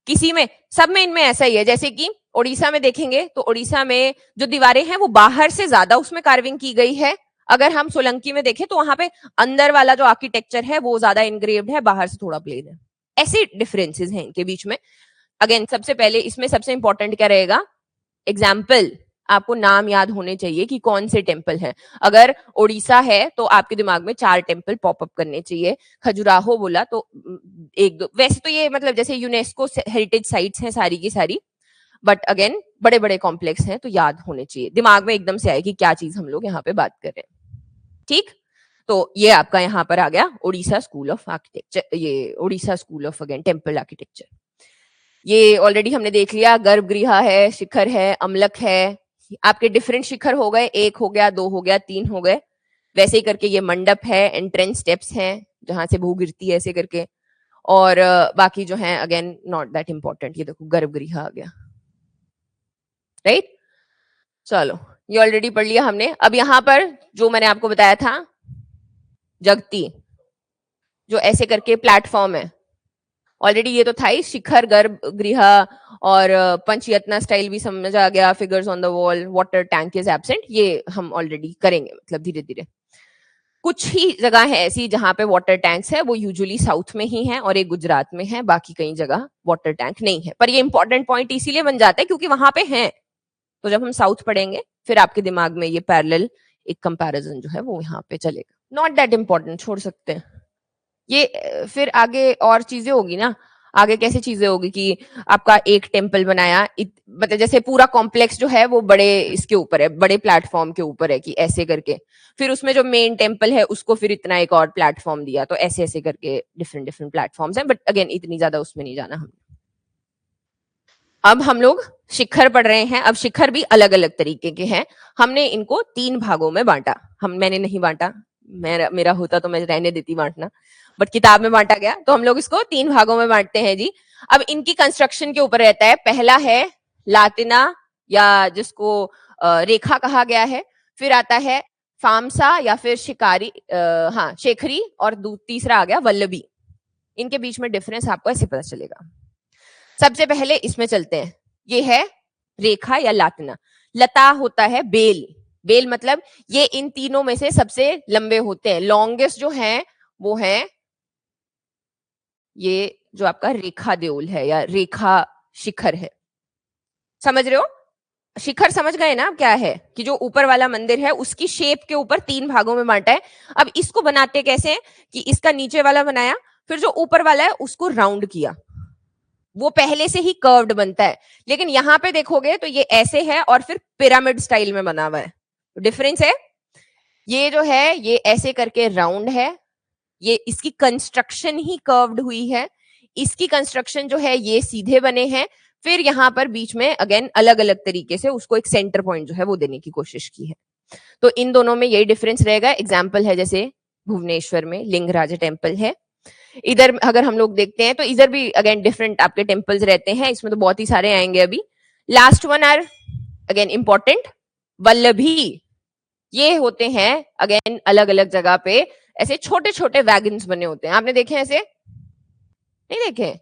किसी में, सब में इनमें ऐसा ही है। जैसे कि उड़ीसा में देखेंगे तो उड़ीसा में जो दीवारें हैं वो बाहर से ज्यादा उसमें कार्विंग की गई है। अगर हम सोलंकी में देखें तो वहां पे अंदर वाला जो आर्किटेक्चर है वो ज्यादा इनग्रेव्ड है, बाहर से थोड़ा प्लेन है। ऐसे डिफरेंसेस हैं इनके बीच में। अगेन सबसे पहले इसमें सबसे इंपॉर्टेंट क्या रहेगा, एग्जाम्पल। आपको नाम याद होने चाहिए कि कौन से टेम्पल हैं। अगर उड़ीसा है तो आपके दिमाग में 4 टेम्पल पॉपअप करने चाहिए। खजुराहो बोला तो एक दो, वैसे तो ये मतलब जैसे यूनेस्को हेरिटेज साइट्स हैं सारी की सारी, बट अगेन बड़े बड़े कॉम्प्लेक्स हैं तो याद होने चाहिए, दिमाग में एकदम से आए कि क्या चीज हम लोग यहाँ पे बात कर रहे हैं। ठीक, तो ये आपका यहाँ पर आ गया उड़ीसा स्कूल ऑफ आर्किटेक्चर, ये Orissa school of again temple architecture. ये ऑलरेडी हमने देख लिया, गर्भगृह है, शिखर है, अमलक है। आपके डिफरेंट शिखर हो गए, 1 हो गया, 2 हो गया, 3 हो गए। वैसे ही करके ये मंडप है, एंट्रेंस स्टेप्स हैं जहां से भू गिरती है ऐसे करके, और बाकी जो है अगेन नॉट दैट इंपॉर्टेंट। ये देखो गर्भगृह आ गया, राइट। चलो ये ऑलरेडी पढ़ लिया हमने। अब यहाँ पर जो मैंने आपको बताया था जगती, जो ऐसे करके प्लेटफॉर्म है, ऑलरेडी ये तो था ही, शिखर, गर्भगृह और पंचयतना स्टाइल भी समझ आ गया, figures on the wall, water tank is absent, ये हम ऑलरेडी करेंगे मतलब धीरे धीरे। कुछ ही जगह है ऐसी जहां पे वाटर टैंक्स है, वो यूजुअली साउथ में ही है और एक गुजरात में है, बाकी कई जगह वाटर टैंक नहीं है। पर ये इंपॉर्टेंट पॉइंट इसीलिए बन जाता है क्योंकि वहां पे है, तो जब हम साउथ पढ़ेंगे फिर आपके दिमाग में ये पैरेलल एक कंपैरिजन जो है वो यहाँ पे चलेगा। नॉट दैट इंपॉर्टेंट, छोड़ सकते हैं ये। फिर आगे और चीजें होगी ना, आगे कैसे चीजें होगी कि आपका एक टेम्पल बनाया, मतलब जैसे पूरा कॉम्प्लेक्स जो है वो बड़े इसके ऊपर है, बड़े प्लेटफॉर्म के ऊपर है कि ऐसे करके, फिर उसमें जो मेन टेम्पल है उसको फिर इतना एक और प्लेटफॉर्म दिया, तो ऐसे ऐसे करके डिफरेंट डिफरेंट प्लेटफॉर्म्स हैं, बट अगेन इतनी ज्यादा उसमें नहीं जाना हम। अब हम लोग शिखर पढ़ रहे हैं। अब शिखर भी अलग अलग तरीके के हैं, हमने इनको 3 भागों में बांटा। मैंने नहीं बांटा, मेरा होता तो मैं रहने देती बांटना, बट किताब में बांटा गया, तो हम लोग इसको 3 भागों में बांटते हैं जी। अब इनकी कंस्ट्रक्शन के ऊपर रहता है। पहला है लातिना, या जिसको रेखा कहा गया है। फिर आता है फामसा या फिर शिकारी, हाँ शेखरी, और तीसरा आ गया वल्लभी। इनके बीच में डिफरेंस आपको ऐसे पता चलेगा। सबसे पहले इसमें चलते हैं, ये है रेखा या लातना। लता होता है बेल, बेल मतलब ये इन तीनों में से सबसे लंबे होते हैं। लॉन्गेस्ट जो है वो है ये जो आपका रेखा देउल है या रेखा शिखर है। समझ रहे हो? शिखर समझ गए ना क्या है, कि जो ऊपर वाला मंदिर है उसकी शेप के ऊपर 3 भागों में बांटा है। अब इसको बनाते कैसे हैं कि इसका नीचे वाला बनाया, फिर जो ऊपर वाला है उसको राउंड किया, वो पहले से ही कर्व्ड बनता है। लेकिन यहां पे देखोगे तो ये ऐसे है और फिर पिरामिड स्टाइल में बना हुआ है, डिफरेंस है। ये जो है ये ऐसे करके राउंड है, ये इसकी कंस्ट्रक्शन ही कर्व्ड हुई है। इसकी कंस्ट्रक्शन जो है ये सीधे बने हैं, फिर यहां पर बीच में अगेन अलग अलग तरीके से उसको एक सेंटर पॉइंट जो है वो देने की कोशिश की है। तो इन दोनों में यही डिफरेंस रहेगा। एग्जाम्पल है जैसे भुवनेश्वर में लिंगराज टेम्पल है, इधर अगर हम लोग देखते हैं तो इधर भी अगेन डिफरेंट आपके टेम्पल्स रहते हैं, इसमें तो बहुत ही सारे आएंगे अभी। Last one are again important, Vallabhi. ये होते हैं अगेन अलग अलग जगह पे ऐसे छोटे छोटे वैगन्स बने होते हैं, आपने देखे ऐसे? नहीं देखे?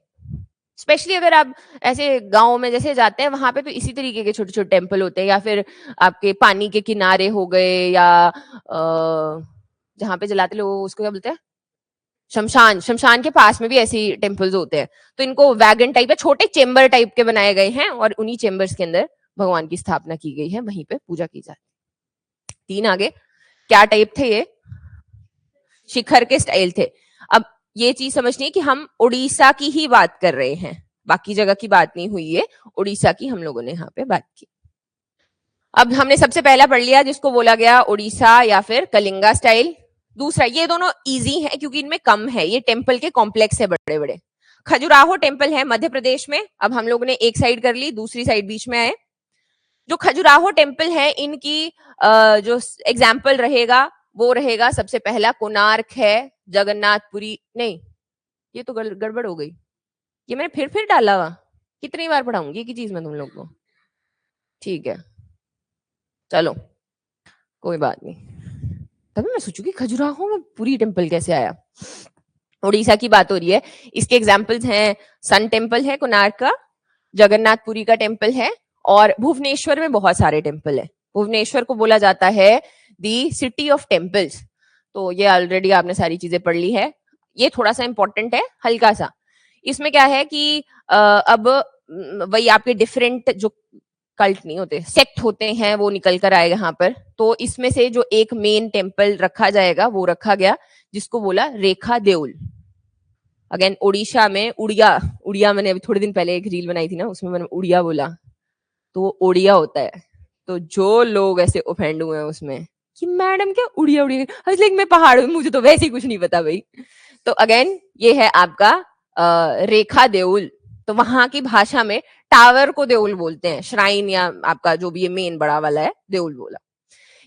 स्पेशली अगर आप ऐसे गांव में जैसे जाते हैं वहां पे तो इसी तरीके के छोटे छोटे टेम्पल होते हैं, या फिर आपके पानी के किनारे हो गए, या जहां पे जलाते लोग उसको क्या बोलते हैं, शमशान, शमशान के पास में भी ऐसी टेम्पल्स होते हैं। तो इनको वैगन टाइप है, छोटे चेम्बर टाइप के बनाए गए हैं और उन्हीं चेम्बर्स के अंदर भगवान की स्थापना की गई है, वहीं पे पूजा की जाती है। 3 आगे क्या टाइप थे ये? शिखर के स्टाइल थे। अब ये चीज समझनी है कि हम उड़ीसा की ही बात कर रहे हैं, बाकी जगह की बात नहीं हुई है, उड़ीसा की हम लोगों ने यहाँ पे बात की। अब हमने सबसे पहला पढ़ लिया जिसको बोला गया उड़ीसा या फिर कलिंगा स्टाइल। दूसरा, ये दोनों इजी है क्योंकि इनमें कम है, ये टेम्पल के कॉम्प्लेक्स है बड़े बड़े। खजुराहो टेम्पल है मध्य प्रदेश में। अब हम लोगों ने एक साइड कर ली, दूसरी साइड बीच में आए। जो खजुराहो टेम्पल है इनकी जो एग्जाम्पल रहेगा वो रहेगा, सबसे पहला कोणार्क है, जगन्नाथपुरी, नहीं ये तो गड़बड़ हो गई, ये मैंने फिर डाला हुआ। कितनी बार पढ़ाऊंगी की चीज मैं तुम लोग को? ठीक है चलो कोई बात नहीं। तभी मैं सोचूंगी खजुराहो में पूरी टेम्पल कैसे आया। उड़ीसा की बात हो रही है, इसके एग्जाम्पल्स हैं सन टेम्पल है कोणार्क का, जगन्नाथपुरी का टेम्पल है, और भुवनेश्वर में बहुत सारे टेम्पल है। भुवनेश्वर को बोला जाता है दी सिटी ऑफ टेम्पल्स। तो ये ऑलरेडी आपने सारी चीजें पढ़ ली है। ये थोड़ा सा इंपॉर्टेंट है हल्का सा। इसमें क्या है कि अब वही आपके डिफरेंट जो कल्ट नहीं होते, सेक्ट होते हैं, वो निकल कर आए यहाँ पर। तो इसमें से जो एक मेन टेम्पल रखा जाएगा वो रखा गया, जिसको बोला रेखा देउल। अगेन उड़ीसा में उड़िया, उड़िया मैंने अभी थोड़े दिन पहले एक रील बनाई थी ना, उसमें मैंने उड़िया बोला, तो वो ओडिया होता है। तो जो लोग ऐसे ऑफेंड हुए हैं उसमें कि मैडम क्या उड़िया उड़िया, लाइक मैं पहाड़ हूँ, मुझे तो वैसे ही कुछ नहीं पता भाई। तो अगेन ये है आपका रेखा देउल। तो वहां की भाषा में टावर को देउल बोलते हैं, श्राइन या आपका जो भी ये मेन बड़ा वाला है देउल बोला।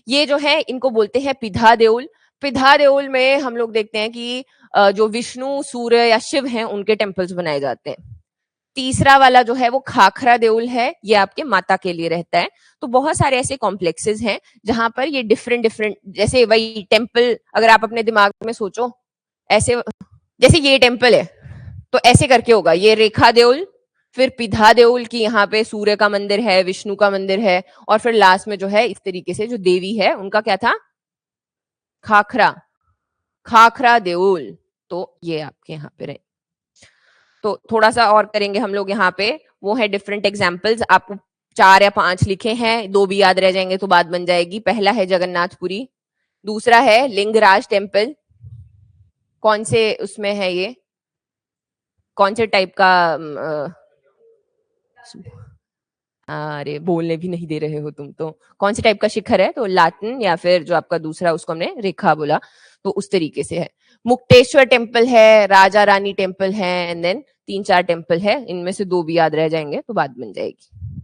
ये जो है इनको बोलते हैं पिधा देउल। पिधा देउल में हम लोग देखते हैं कि जो विष्णु, सूर्य या शिव हैं उनके टेम्पल्स बनाए जाते हैं। तीसरा वाला जो है वो खाखरा देउल है, ये आपके माता के लिए रहता है। तो बहुत सारे ऐसे कॉम्प्लेक्सेस हैं जहां पर ये डिफरेंट डिफरेंट, जैसे वही टेम्पल अगर आप अपने दिमाग में सोचो ऐसे, जैसे ये टेम्पल है तो ऐसे करके होगा, ये रेखा देउल, फिर पिधा देउल की यहाँ पे सूर्य का मंदिर है, विष्णु का मंदिर है, और फिर लास्ट में जो है इस तरीके से जो देवी है उनका क्या था, खाखरा, खाखरा देउल। तो ये आपके यहाँ पे रहे। तो थोड़ा सा और करेंगे हम लोग यहाँ पे, वो है डिफरेंट एग्जाम्पल्स। आपको 4 या 5 लिखे हैं, 2 भी याद रह जाएंगे तो बात बन जाएगी। पहला है जगन्नाथपुरी, दूसरा है लिंगराज टेम्पल। कौन से उसमें है ये, कौन से टाइप का अरे बोलने भी नहीं दे रहे हो तुम तो, कौन से टाइप का शिखर है, तो लाटिन या फिर जो आपका दूसरा उसको हमने रेखा बोला, तो उस तरीके से है। मुक्तेश्वर टेम्पल है, राजा रानी टेम्पल है, एंड देन 3-4 टेम्पल है, इनमें से 2 भी याद रह जाएंगे तो बात बन जाएगी।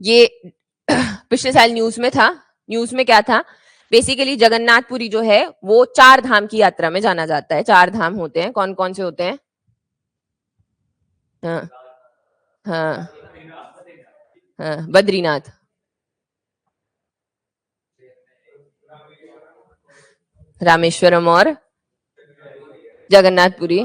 ये पिछले साल न्यूज में था। न्यूज में क्या था, बेसिकली जगन्नाथपुरी जो है वो 4 धाम की यात्रा में जाना जाता है। 4 धाम होते हैं, कौन कौन से होते हैं? हाँ हाँ हाँ, बद्रीनाथ, रामेश्वरम और जगन्नाथपुरी,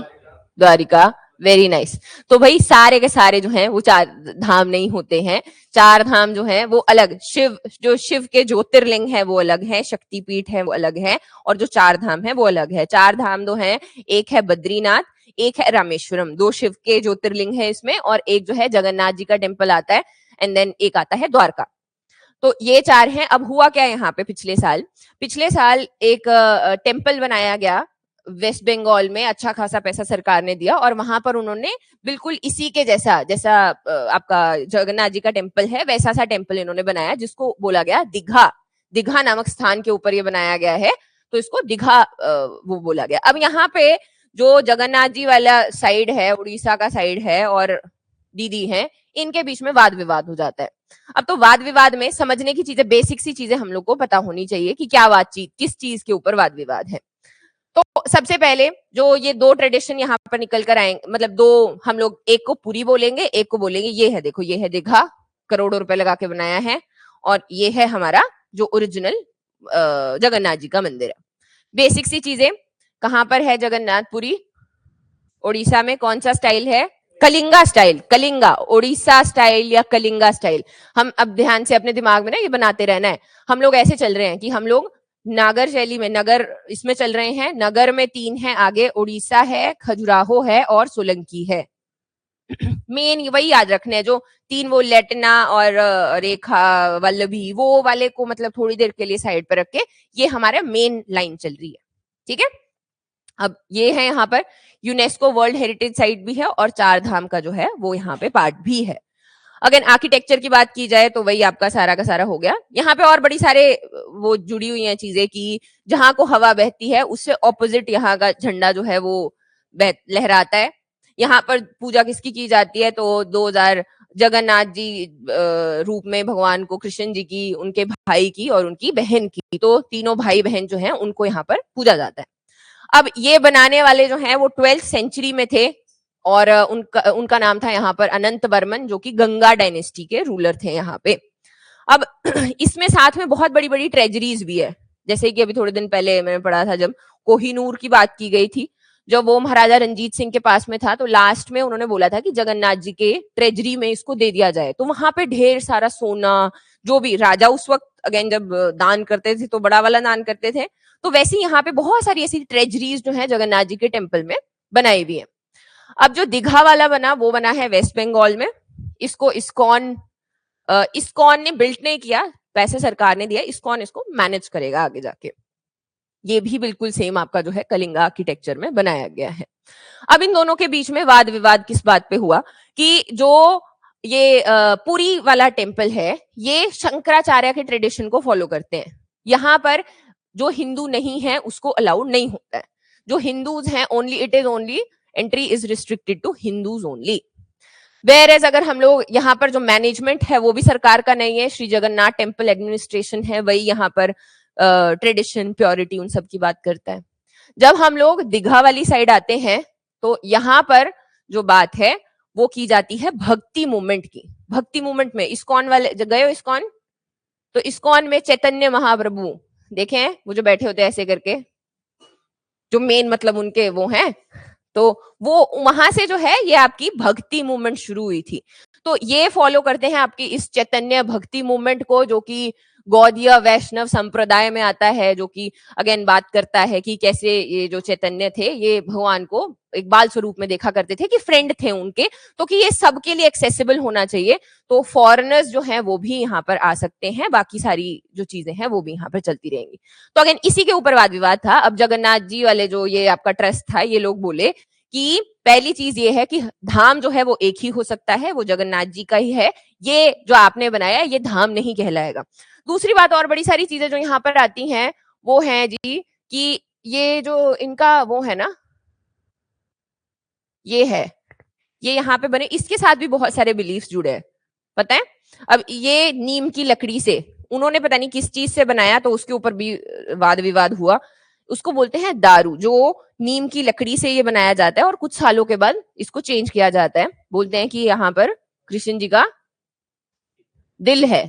द्वारिका। Very nice. तो भाई सारे के सारे जो हैं वो 4 धाम नहीं होते हैं। 4 धाम जो है वो अलग, शिव जो शिव के ज्योतिर्लिंग है वो अलग है, शक्तिपीठ है वो अलग है, और जो 4 धाम है वो अलग है। 4 धाम दो है, एक है बद्रीनाथ, एक है रामेश्वरम, 2 शिव के ज्योतिर्लिंग है इसमें, और एक जो है जगन्नाथ जी का टेम्पल आता है, एंड देन एक आता है द्वारका। तो ये 4 हैं। अब हुआ क्या यहाँ पे, पिछले साल एक टेम्पल बनाया गया वेस्ट बंगाल में, अच्छा खासा पैसा सरकार ने दिया, और वहां पर उन्होंने बिल्कुल इसी के जैसा, जैसा आपका जगन्नाथ जी का टेम्पल है वैसा सा टेम्पल इन्होंने बनाया, जिसको बोला गया दीघा। दीघा नामक स्थान के ऊपर ये बनाया गया है, तो इसको दीघा वो बोला गया। अब यहाँ पे जो जगन्नाथ जी वाला साइड है, उड़ीसा का साइड है, और दीदी है, इनके बीच में वाद विवाद हो जाता है। अब तो वाद विवाद में समझने की चीजें, बेसिक सी चीजें हम लोग को पता होनी चाहिए कि क्या बातचीत, किस चीज के ऊपर वाद विवाद है। तो सबसे पहले जो ये 2 ट्रेडिशन यहाँ पर निकल कर आएंगे, मतलब 2, हम लोग एक को पूरी बोलेंगे, एक को बोलेंगे ये है, देखो ये है दीघा, करोड़ों रुपए लगा के बनाया है, और ये है हमारा जो ओरिजिनल जगन्नाथ जी का मंदिर है। बेसिक सी चीजें, कहां पर है जगन्नाथपुरी? उड़ीसा में। कौन सा स्टाइल है? कलिंगा स्टाइल, कलिंगा, उड़ीसा स्टाइल या कलिंगा स्टाइल। हम अब ध्यान से अपने दिमाग में ना ये बनाते रहना है। हम लोग ऐसे चल रहे हैं कि हम लोग नागर शैली में, नगर इसमें चल रहे हैं। नगर में 3 है आगे, उड़ीसा है, खजुराहो है और सोलंकी है। मेन वही याद रखने हैं, जो 3 वो लेटना और रेखा वल्लभी, वो वाले को मतलब थोड़ी देर के लिए साइड पर रख के, ये हमारा मेन लाइन चल रही है। ठीक है। अब ये है यहाँ पर यूनेस्को वर्ल्ड हेरिटेज साइट भी है, और 4 धाम का जो है वो यहाँ पे पार्ट भी है। अगर आर्किटेक्चर की बात की जाए तो वही आपका सारा का सारा हो गया। यहाँ पे और बड़ी सारे वो जुड़ी हुई हैं चीजें कि जहां को हवा बहती है उससे ऑपोजिट यहाँ का झंडा जो है वो लहराता है। यहाँ पर पूजा किसकी की जाती है? तो 2000 जगन्नाथ जी रूप में भगवान को, कृष्ण जी की, उनके भाई की और उनकी बहन की, तो तीनों भाई बहन जो हैं उनको यहाँ पर पूजा जाता है। अब ये बनाने वाले जो हैं वो 12th सेंचुरी में थे, और उनका नाम था यहाँ पर अनंत बर्मन, जो कि गंगा डायनेस्टी के रूलर थे यहाँ पे। अब इसमें साथ में बहुत बड़ी बड़ी ट्रेजरीज भी है, जैसे कि अभी थोड़े दिन पहले मैंने पढ़ा था, जब कोहिनूर की बात की गई थी, जब वो महाराजा रंजीत सिंह के पास में था, तो लास्ट में उन्होंने बोला था कि जगन्नाथ जी के ट्रेजरी में इसको दे दिया जाए। तो वहां पे ढेर सारा सोना, जो भी राजा उस वक्त अगेन जब दान करते थे तो बड़ा वाला दान करते थे, तो वैसे यहाँ पे बहुत सारी ऐसी ट्रेजरीज जो है जगन्नाथ जी के टेम्पल में बनाई हुई है। अब जो दीघा वाला बना वो बना है वेस्ट बंगाल में, इसको इस्कॉन इस्कॉन ने बिल्ट नहीं किया, पैसे सरकार ने दिया, इस्कॉन इसको मैनेज करेगा आगे जाके। ये भी बिल्कुल सेम आपका जो है कलिंगा आर्किटेक्चर में बनाया गया है। अब इन दोनों के बीच में वाद विवाद किस बात पे हुआ कि जो ये पुरी वाला टेम्पल है ये शंकराचार्य के ट्रेडिशन को फॉलो करते हैं। यहाँ पर जो हिंदू नहीं है उसको अलाउड नहीं होता है। जो हिंदूज हैं only it is only entry is restricted to Hindus only. Where अगर हम लोग यहाँ पर जो मैनेजमेंट है वो भी सरकार का नहीं है, श्री जगन्नाथ टेम्पल एडमिनिस्ट्रेशन है, वही यहाँ पर ट्रेडिशन प्योरिटी उन सब की बात करता है। जब हम लोग दीघा वाली साइड आते हैं तो यहाँ पर जो बात है वो की जाती है भक्ति मूवमेंट की। भक्ति मूवमेंट में इस्कॉन वाले गए हो इस्कॉन, तो इस्कॉन में चैतन्य महाप्रभु देखे हैं वो जो बैठे होते हैं ऐसे करके, जो मेन मतलब उनके वो हैं, तो वो वहां से जो है ये आपकी भक्ति मूवमेंट शुरू हुई थी। तो ये फॉलो करते हैं आपकी इस चैतन्य भक्ति मूवमेंट को, जो कि गौड़ीय वैष्णव संप्रदाय में आता है, जो कि अगेन बात करता है कि कैसे ये जो चैतन्य थे ये भगवान को एक बाल स्वरूप में देखा करते थे, कि फ्रेंड थे उनके, तो कि ये सबके लिए एक्सेसिबल होना चाहिए, तो फॉरेनर्स जो हैं वो भी यहाँ पर आ सकते हैं, बाकी सारी जो चीजें हैं वो भी यहाँ पर चलती रहेंगी। तो अगेन इसी के ऊपर वाद विवाद था। अब जगन्नाथ जी वाले जो ये आपका ट्रस्ट था, ये लोग बोले कि पहली चीज ये है कि धाम जो है वो एक ही हो सकता है, वो जगन्नाथ जी का ही है, ये जो आपने बनाया ये धाम नहीं कहलाएगा। दूसरी बात और बड़ी सारी चीजें जो यहाँ पर आती हैं वो है जी कि ये जो इनका वो है ना, ये है, ये यहाँ पे बने, इसके साथ भी बहुत सारे बिलीफ्स जुड़े हैं, पता है। अब ये नीम की लकड़ी से उन्होंने पता नहीं किस चीज से बनाया, तो उसके ऊपर भी वाद विवाद हुआ। उसको बोलते हैं दारू, जो नीम की लकड़ी से ये बनाया जाता है और कुछ सालों के बाद इसको चेंज किया जाता है। बोलते हैं कि यहाँ पर कृष्ण जी का दिल है।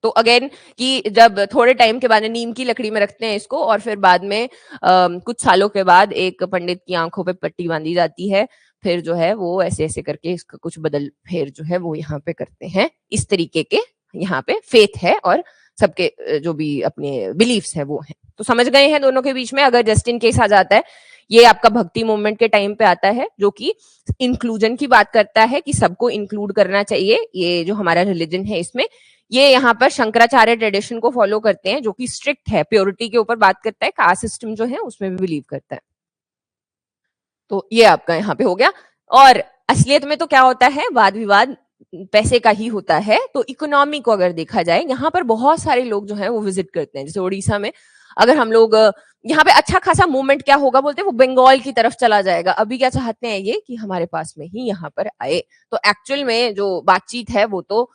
तो अगेन कि जब थोड़े टाइम के बाद नीम की लकड़ी में रखते हैं इसको, और फिर बाद में कुछ सालों के बाद एक पंडित की आंखों पे पट्टी बांधी जाती है, फिर जो है वो ऐसे ऐसे करके इसका कुछ बदल फेर जो है वो यहाँ पे करते हैं। इस तरीके के यहाँ पे फेथ है और सबके जो भी अपने बिलीफ्स है वो है। तो समझ गए हैं दोनों के बीच में। अगर जस्टिन केस आ जाता है, ये आपका भक्ति मूवमेंट के टाइम पे आता है, जो कि इंक्लूजन की बात करता है कि सबको इंक्लूड करना चाहिए, ये जो हमारा रिलीजन है इसमें। ये यहाँ पर शंकराचार्य ट्रेडिशन को फॉलो करते हैं, जो कि स्ट्रिक्ट है, प्योरिटी के ऊपर बात करता है, कास्ट सिस्टम जो है उसमें भी बिलीव करता है। तो ये आपका यहाँ पे हो गया। और असलियत में तो क्या होता है, वाद विवाद पैसे का ही होता है। तो इकोनॉमी को अगर देखा जाए, यहाँ पर बहुत सारे लोग जो है वो विजिट करते हैं। जैसे उड़ीसा में अगर हम लोग यहाँ पे अच्छा खासा मूवमेंट क्या होगा बोलते हैं, वो बंगाल की तरफ चला जाएगा। अभी क्या चाहते हैं ये कि हमारे पास में ही यहाँ पर आए। तो एक्चुअल में जो बातचीत है वो तो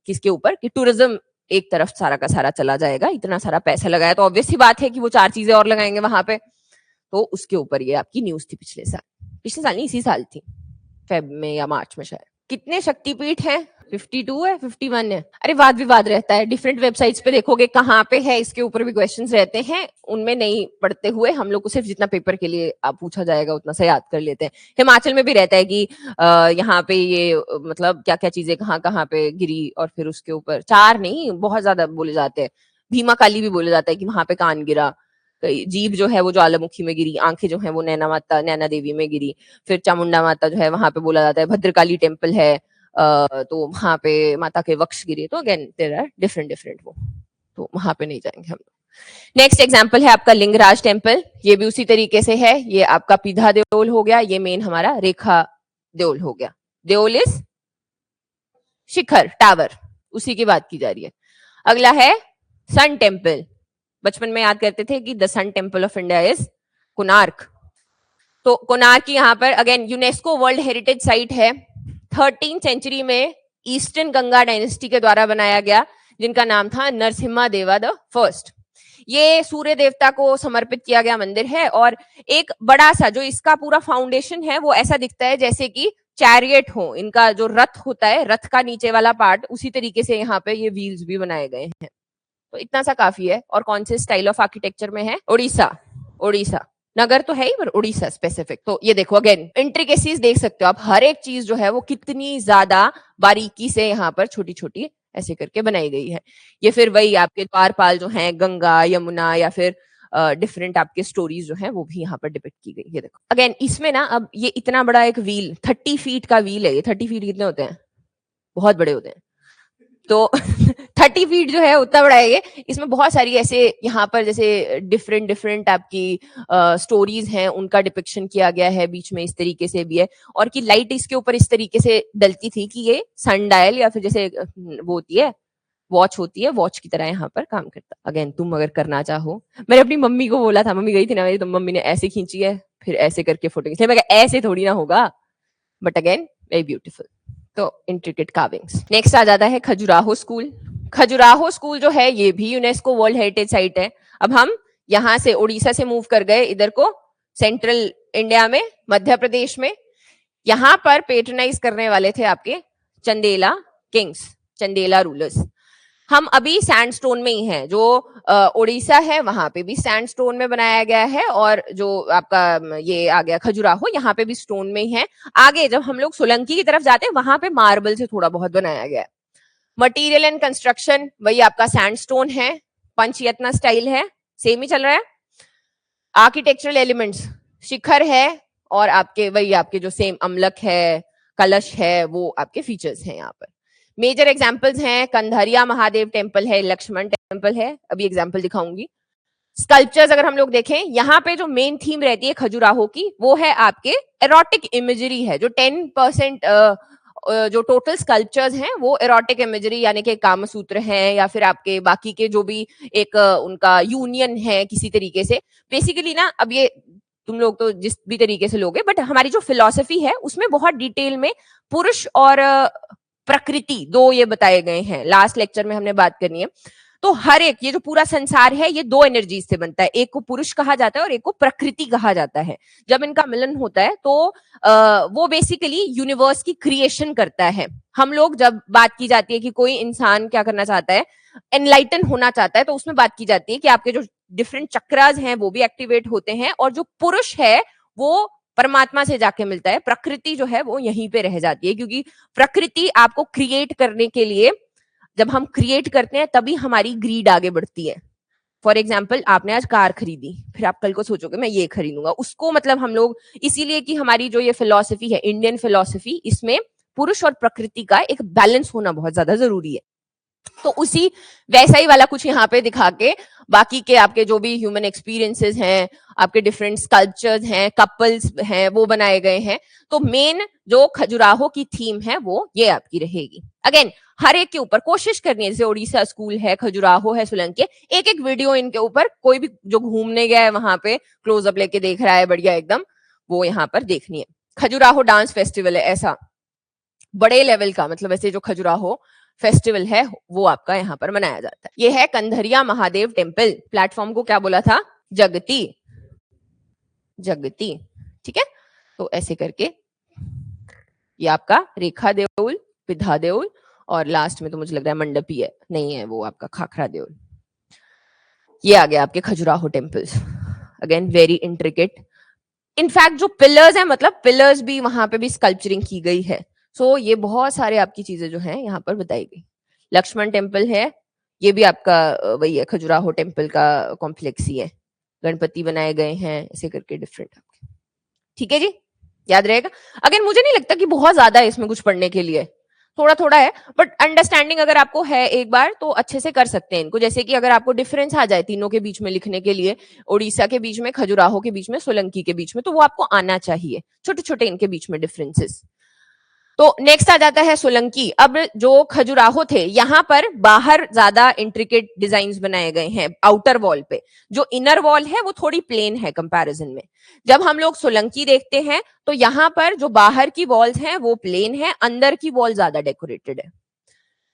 किसके ऊपर, कि टूरिज्म एक तरफ सारा का सारा चला जाएगा, इतना सारा पैसा लगाया तो ऑब्वियस ही बात है कि वो 4 चीजें और लगाएंगे वहां पे। तो उसके ऊपर ये आपकी न्यूज थी पिछले साल नहीं, इसी साल थी, फेब में या मार्च में शायद। कितने शक्तिपीठ हैं? 52 है, 51 है। अरे वाद विवाद रहता है, डिफरेंट वेबसाइट्स पे देखोगे कहाँ पे है, इसके ऊपर भी क्वेश्चंस रहते हैं। उनमें नहीं पढ़ते हुए हम लोग को सिर्फ जितना पेपर के लिए आप पूछा जाएगा उतना सा याद कर लेते हैं। हिमाचल में भी रहता है कि यहाँ पे ये मतलब क्या क्या चीजें कहाँ कहाँ पे गिरी, और फिर उसके ऊपर 4 नहीं बहुत ज्यादा बोले जाते हैं। भीमा काली भी बोले जाता है कि वहां पे कान गिरा, जीभ जो है वो ज्वालामुखी में गिरी, आंखें जो है वो नैना देवी में गिरी, फिर चामुंडा माता जो है वहां पे बोला जाता है, भद्रकाली टेम्पल है तो वहां पे माता के वक्ष गिरे। तो अगेन देयर आर डिफरेंट वो, तो वहां पे नहीं जाएंगे हम लोग। नेक्स्ट एग्जाम्पल है आपका लिंगराज टेम्पल, ये भी उसी तरीके से है। ये आपका पीधा देओल हो गया, ये मेन हमारा रेखा देओल हो गया। देओल इज शिखर, टावर, उसी की बात की जा रही है। अगला है सन टेम्पल। बचपन में याद करते थे कि the sun temple of India is Konark. तो कोणार्क की यहाँ पर again UNESCO world heritage site है। 13वीं सेंचुरी में ईस्टर्न गंगा डायनेस्टी के द्वारा बनाया गया, जिनका नाम था नरसिम्हा देवा द फर्स्ट। ये सूर्य देवता को समर्पित किया गया मंदिर है, और एक बड़ा सा जो इसका पूरा फाउंडेशन है वो ऐसा दिखता है जैसे कि चैरियट हो, इनका जो रथ होता है, रथ का नीचे वाला पार्ट, उसी तरीके से यहाँ पे ये व्हील्स भी बनाए गए हैं। तो इतना सा काफी है। और कौन से स्टाइल ऑफ आर्किटेक्चर में है? उड़ीसा नगर तो है ही, पर उड़ीसा स्पेसिफिक। तो ये देखो अगेन इंट्रिकेसीज देख सकते हो आप, हर एक चीज जो है वो कितनी ज्यादा बारीकी से यहाँ पर छोटी छोटी ऐसे करके बनाई गई है। ये फिर वही आपके द्वारपाल जो हैं, गंगा यमुना या फिर डिफरेंट आपके स्टोरीज जो हैं वो भी यहाँ पर डिपिक्ट की गई। ये देखो अगेन इसमें ना, अब ये इतना बड़ा एक व्हील, 30 फीट का व्हील है ये। 30 फीट कितने होते हैं? बहुत बड़े होते हैं। तो 30 फीट जो है उतना बड़ा है ये। इसमें बहुत सारी ऐसे यहाँ पर जैसे डिफरेंट डिफरेंट आपकी स्टोरीज हैं, उनका डिपिक्शन किया गया है, बीच में इस तरीके से भी है, और कि लाइट इसके ऊपर इस तरीके से डलती थी कि ये सन डायल या फिर जैसे वो होती है वॉच होती है, वॉच की तरह यहाँ पर काम करता। अगेन तुम अगर करना चाहो, मैंने अपनी मम्मी को बोला था, मम्मी गई थी ना मेरी, तो मम्मी ने ऐसे खींची है, फिर ऐसे करके फोटो खींची, मैं कहा ऐसे थोड़ी ना होगा, बट अगेन वेरी ब्यूटीफुल। तो इंट्रिकेट कार्विंग्स। नेक्स्ट आ जाता है खजुराहो स्कूल। खजुराहो स्कूल जो है ये भी यूनेस्को वर्ल्ड हेरिटेज साइट है। अब हम यहाँ से उड़ीसा से मूव कर गए इधर को सेंट्रल इंडिया में, मध्य प्रदेश में। यहाँ पर पेट्रोनाइज करने वाले थे आपके चंदेला किंग्स, चंदेला रूलर्स। हम अभी सैंडस्टोन में ही हैं, जो उड़ीसा है वहां पे भी सैंडस्टोन में बनाया गया है, और जो आपका ये आ गया खजुराहो यहाँ पे भी स्टोन में ही है। आगे जब हम लोग सोलंकी की तरफ जाते हैं वहां पे मार्बल से थोड़ा बहुत बनाया गया है। मटेरियल एंड कंस्ट्रक्शन वही आपका सैंडस्टोन है, पंचयतना स्टाइल है, सेम ही चल रहा है। आर्किटेक्चरल एलिमेंट्स शिखर है, और आपके वही आपके जो सेम अमलक है, कलश है, वो आपके फीचर्स हैं यहाँ पर। मेजर एग्जाम्पल्स हैं, कंधरिया महादेव टेम्पल है, लक्ष्मण टेम्पल है, अभी एग्जाम्पल दिखाऊंगी। स्कल्पचर्स अगर हम लोग देखें, यहाँ पे जो मेन थीम रहती है खजुराहो की, वो है आपके एरोटिक इमेजरी है। जो 10% जो टोटल स्कल्पचर्स हैं वो एरोटिक इमेजरी यानी कि कामसूत्र हैं, या फिर आपके बाकी के जो भी एक उनका यूनियन है किसी तरीके से। बेसिकली ना, अब ये तुम लोग तो जिस भी तरीके से लोगे, बट हमारी जो फिलॉसफी है उसमें बहुत डिटेल में पुरुष और प्रकृति दो ये बताए गए हैं। लास्ट लेक्चर में हमने बात करनी है। तो हर एक ये जो पूरा संसार है ये दो एनर्जी से बनता है, एक को पुरुष कहा जाता है और एक को प्रकृति कहा जाता है। जब इनका मिलन होता है तो वो बेसिकली यूनिवर्स की क्रिएशन करता है। हम लोग जब बात की जाती है कि कोई इंसान क्या करना चाहता है, एनलाइटन होना चाहता है, तो उसमें बात की जाती है कि आपके जो डिफरेंट चक्रास हैं वो भी एक्टिवेट होते हैं, और जो पुरुष है वो परमात्मा से जाके मिलता है, प्रकृति जो है वो यहीं पे रह जाती है। क्योंकि प्रकृति आपको क्रिएट करने के लिए, जब हम क्रिएट करते हैं तभी हमारी ग्रीड आगे बढ़ती है। फॉर एग्जाम्पल, आपने आज कार खरीदी, फिर आप कल को सोचोगे मैं ये खरीदूंगा, उसको मतलब हम लोग इसीलिए कि हमारी जो ये फिलॉसफी है, इंडियन फिलॉसफी, इसमें पुरुष और प्रकृति का एक बैलेंस होना बहुत ज्यादा जरूरी है। तो उसी वैसा ही वाला कुछ यहाँ पे दिखा के बाकी के आपके जो भी ह्यूमन एक्सपीरियंसेस हैं, आपके डिफरेंट स्कल्पचर्स हैं, कपल्स हैं, वो बनाए गए हैं। तो मेन जो खजुराहो की थीम है वो ये आपकी रहेगी। अगेन हर एक के ऊपर कोशिश करनी है, जैसे ओडिशा स्कूल है, खजुराहो है, सोलंकी, एक एक वीडियो इनके ऊपर, कोई भी जो घूमने गया है वहां पे क्लोजअप लेके देख रहा है बढ़िया एकदम, वो यहाँ पर देखनी है। खजुराहो डांस फेस्टिवल है, ऐसा बड़े लेवल का, मतलब ऐसे जो खजुराहो फेस्टिवल है वो आपका यहाँ पर मनाया जाता है। ये है कंधरिया महादेव टेम्पल। प्लेटफॉर्म को क्या बोला था? जगती, जगती, ठीक है। तो ऐसे करके ये आपका रेखा देउल, विधा देउल, और लास्ट में तो मुझे लग रहा है मंडपी है, नहीं है वो आपका खाखरा देउल। ये आ गया आपके Khajuraho temples. Again very intricate. In fact जो पिलर्स है, मतलब पिलर्स भी वहां पे भी स्कल्पचरिंग की गई है। सो ये बहुत सारे आपकी चीजें जो हैं यहाँ पर बताई गई। लक्ष्मण टेम्पल है, ये भी आपका वही है, खजुराहो टेम्पल का कॉम्प्लेक्स ही है। गणपति बनाए गए हैं ऐसे करके डिफरेंट आपके, ठीक है जी, याद रहेगा। अगेन मुझे नहीं लगता कि बहुत ज्यादा है इसमें कुछ पढ़ने के लिए, थोड़ा थोड़ा है, बट अंडरस्टैंडिंग अगर आपको है एक बार तो अच्छे से कर सकते हैं इनको। जैसे कि अगर आपको डिफरेंस आ जाए तीनों के बीच में लिखने के लिए, उड़ीसा के बीच में, खजुराहो के बीच में, सोलंकी के बीच में, तो वो आपको आना चाहिए, छोटे छोटे इनके बीच में डिफरेंसेस। तो नेक्स्ट आ जाता है सोलंकी। अब जो खजुराहो थे, यहां पर बाहर ज्यादा इंट्रिकेट डिजाइन्स बनाए गए हैं आउटर वॉल पे। जो इनर वॉल है वो थोड़ी प्लेन है कंपैरिजन में। जब हम लोग सोलंकी देखते हैं तो यहाँ पर जो बाहर की वॉल्स हैं वो प्लेन है, अंदर की वॉल ज्यादा डेकोरेटेड है।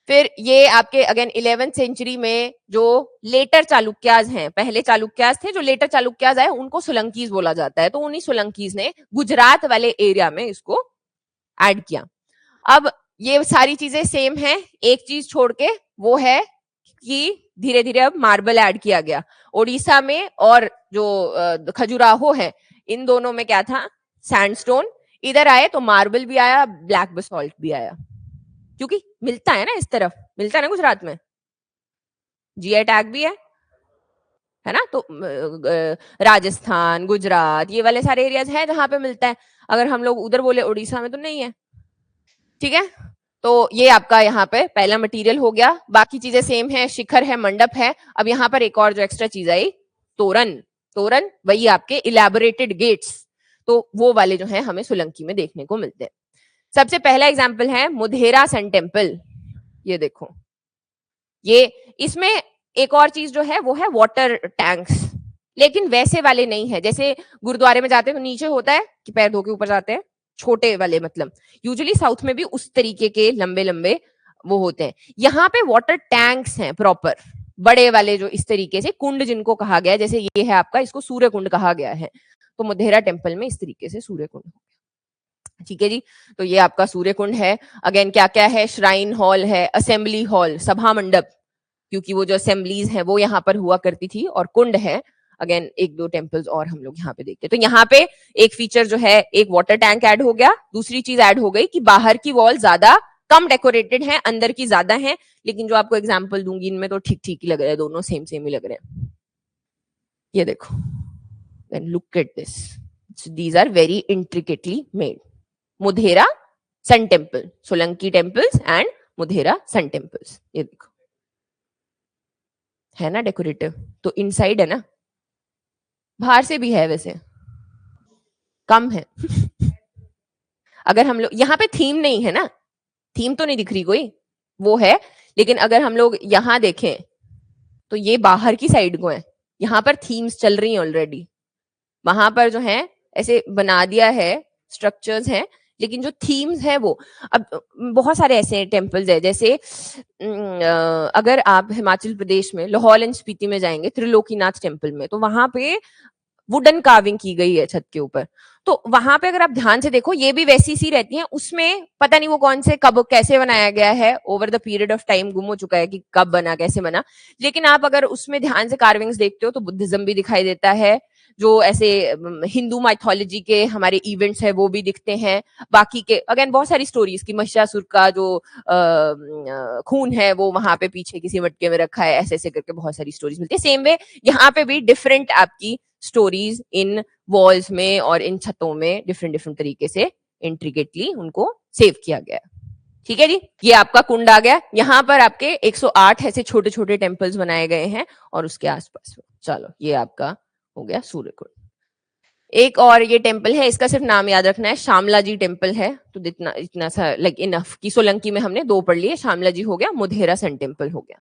फिर ये आपके अगेन 11th सेंचुरी में जो लेटर चालुक्याज हैं, पहले चालुक्याज थे, जो लेटर चालुक्याज आए उनको सोलंकीज बोला जाता है। तो उन्हीं सोलंकीज ने गुजरात वाले एरिया में इसको ऐड किया। अब ये सारी चीजें सेम है, एक चीज छोड़ के, वो है कि धीरे धीरे अब मार्बल ऐड किया गया ओडिशा में, और जो खजुराहो है इन दोनों में क्या था? सैंडस्टोन। इधर आए तो मार्बल भी आया, ब्लैक बसॉल्ट भी आया, क्योंकि मिलता है ना, इस तरफ मिलता है ना गुजरात में, जीआई टैग भी है ना। तो राजस्थान, गुजरात, ये वाले सारे एरियाज हैं जहां पे मिलता है। अगर हम लोग उधर बोले उड़ीसा में तो नहीं है, ठीक है। तो ये आपका यहाँ पे पहला मटेरियल हो गया, बाकी चीजें सेम है, शिखर है, मंडप है। अब यहाँ पर एक और जो एक्स्ट्रा चीज आई, तोरण। तोरण वही आपके इलेबोरेटेड गेट्स, तो वो वाले जो है हमें सोलंकी में देखने को मिलते हैं। सबसे पहला एग्जाम्पल है मुधेरा सन टेम्पल। ये देखो, ये इसमें एक और चीज जो है वो है वाटर टैंक्स, लेकिन वैसे वाले नहीं है जैसे गुरुद्वारे में जाते हैं तो नीचे होता है कि पैर धो के ऊपर जाते हैं, छोटे वाले मतलब यूजुअली साउथ में भी उस तरीके के लंबे लंबे वो होते हैं। यहाँ पे वाटर टैंक्स हैं प्रॉपर, बड़े वाले जो इस तरीके से कुंड जिनको कहा गया है, जैसे ये है आपका, इसको सूर्य कुंड कहा गया है, तो मुधेरा टेम्पल में इस तरीके से सूर्य कुंड। ठीक है जी, तो ये आपका सूर्य कुंड है। अगेन क्या क्या है, श्राइन हॉल है, असेंबली हॉल, सभा मंडप, क्योंकि वो जो असेंबलीज है वो यहाँ पर हुआ करती थी, और कुंड है। अगेन एक दो टेम्पल्स और हम लोग यहाँ पे देखते हैं। तो यहाँ पे एक फीचर जो है, एक वाटर टैंक ऐड हो गया, दूसरी चीज ऐड हो गई कि बाहर की वॉल ज्यादा कम डेकोरेटेड है, अंदर की ज्यादा है, लेकिन जो आपको एग्जाम्पल दूंगी इनमें तो ठीक ठीक ही लग रहे हैं, दोनों सेम सेम ही लग रहे हैं। ये देखो, then look at this, these are very intricately made. Modhera sun temple, Solanki temples and Modhera sun temples. ये देखो, है ना डेकोरेटिव, तो इनसाइड है ना, बाहर से भी है वैसे, कम है। अगर हम लोग यहाँ पे थीम नहीं है ना, थीम तो नहीं दिख रही कोई, वो है, लेकिन अगर हम लोग यहाँ देखें तो ये बाहर की साइड को है, यहाँ पर थीम्स चल रही हैं ऑलरेडी। वहां पर जो है ऐसे बना दिया है, स्ट्रक्चर्स हैं, लेकिन जो थीम्स है वो, अब बहुत सारे ऐसे टेम्पल्स है, जैसे अगर आप हिमाचल प्रदेश में लाहौल एंड स्पीति में जाएंगे त्रिलोकीनाथ टेम्पल में, तो वहां पे वुडन कार्विंग की गई है छत के ऊपर। तो वहां पे अगर आप ध्यान से देखो, ये भी वैसी सी रहती हैं, उसमें पता नहीं वो कौन से कब कैसे बनाया गया है, over the period of time गुम हो चुका है कि कब बना कैसे बना, लेकिन आप अगर उसमें ध्यान से कार्विंग्स देखते हो तो बुद्धिज्म भी दिखाई देता है, जो ऐसे हिंदू माइथोलॉजी के हमारे इवेंट्स है वो भी दिखते हैं, बाकी के अगेन बहुत सारी स्टोरीज की, महिषासुर का जो खून है वो वहां पे पीछे किसी मटके में रखा है, ऐसे ऐसे करके बहुत सारी स्टोरीज मिलती है। सेम वे यहाँ पे भी डिफरेंट आपकी स्टोरीज इन वॉल्स में और इन छतों में डिफरेंट डिफरेंट तरीके से इंट्रिकेटली उनको सेव किया गया। ठीक है जी, ये आपका कुंड आ गया। यहाँ पर आपके 108 ऐसे छोटे छोटे टेम्पल्स बनाए गए हैं और उसके आसपास। चलो, ये आपका हो गया सूर्य कुंड। एक और ये टेम्पल है, इसका सिर्फ नाम याद रखना है, श्यामला जी टेम्पल है, तो इतना इतना सा लाइक इनफ कि सोलंकी में हमने 2 पढ़ लिए, श्यामला जी हो गया, मुधेरा सन टेम्पल हो गया।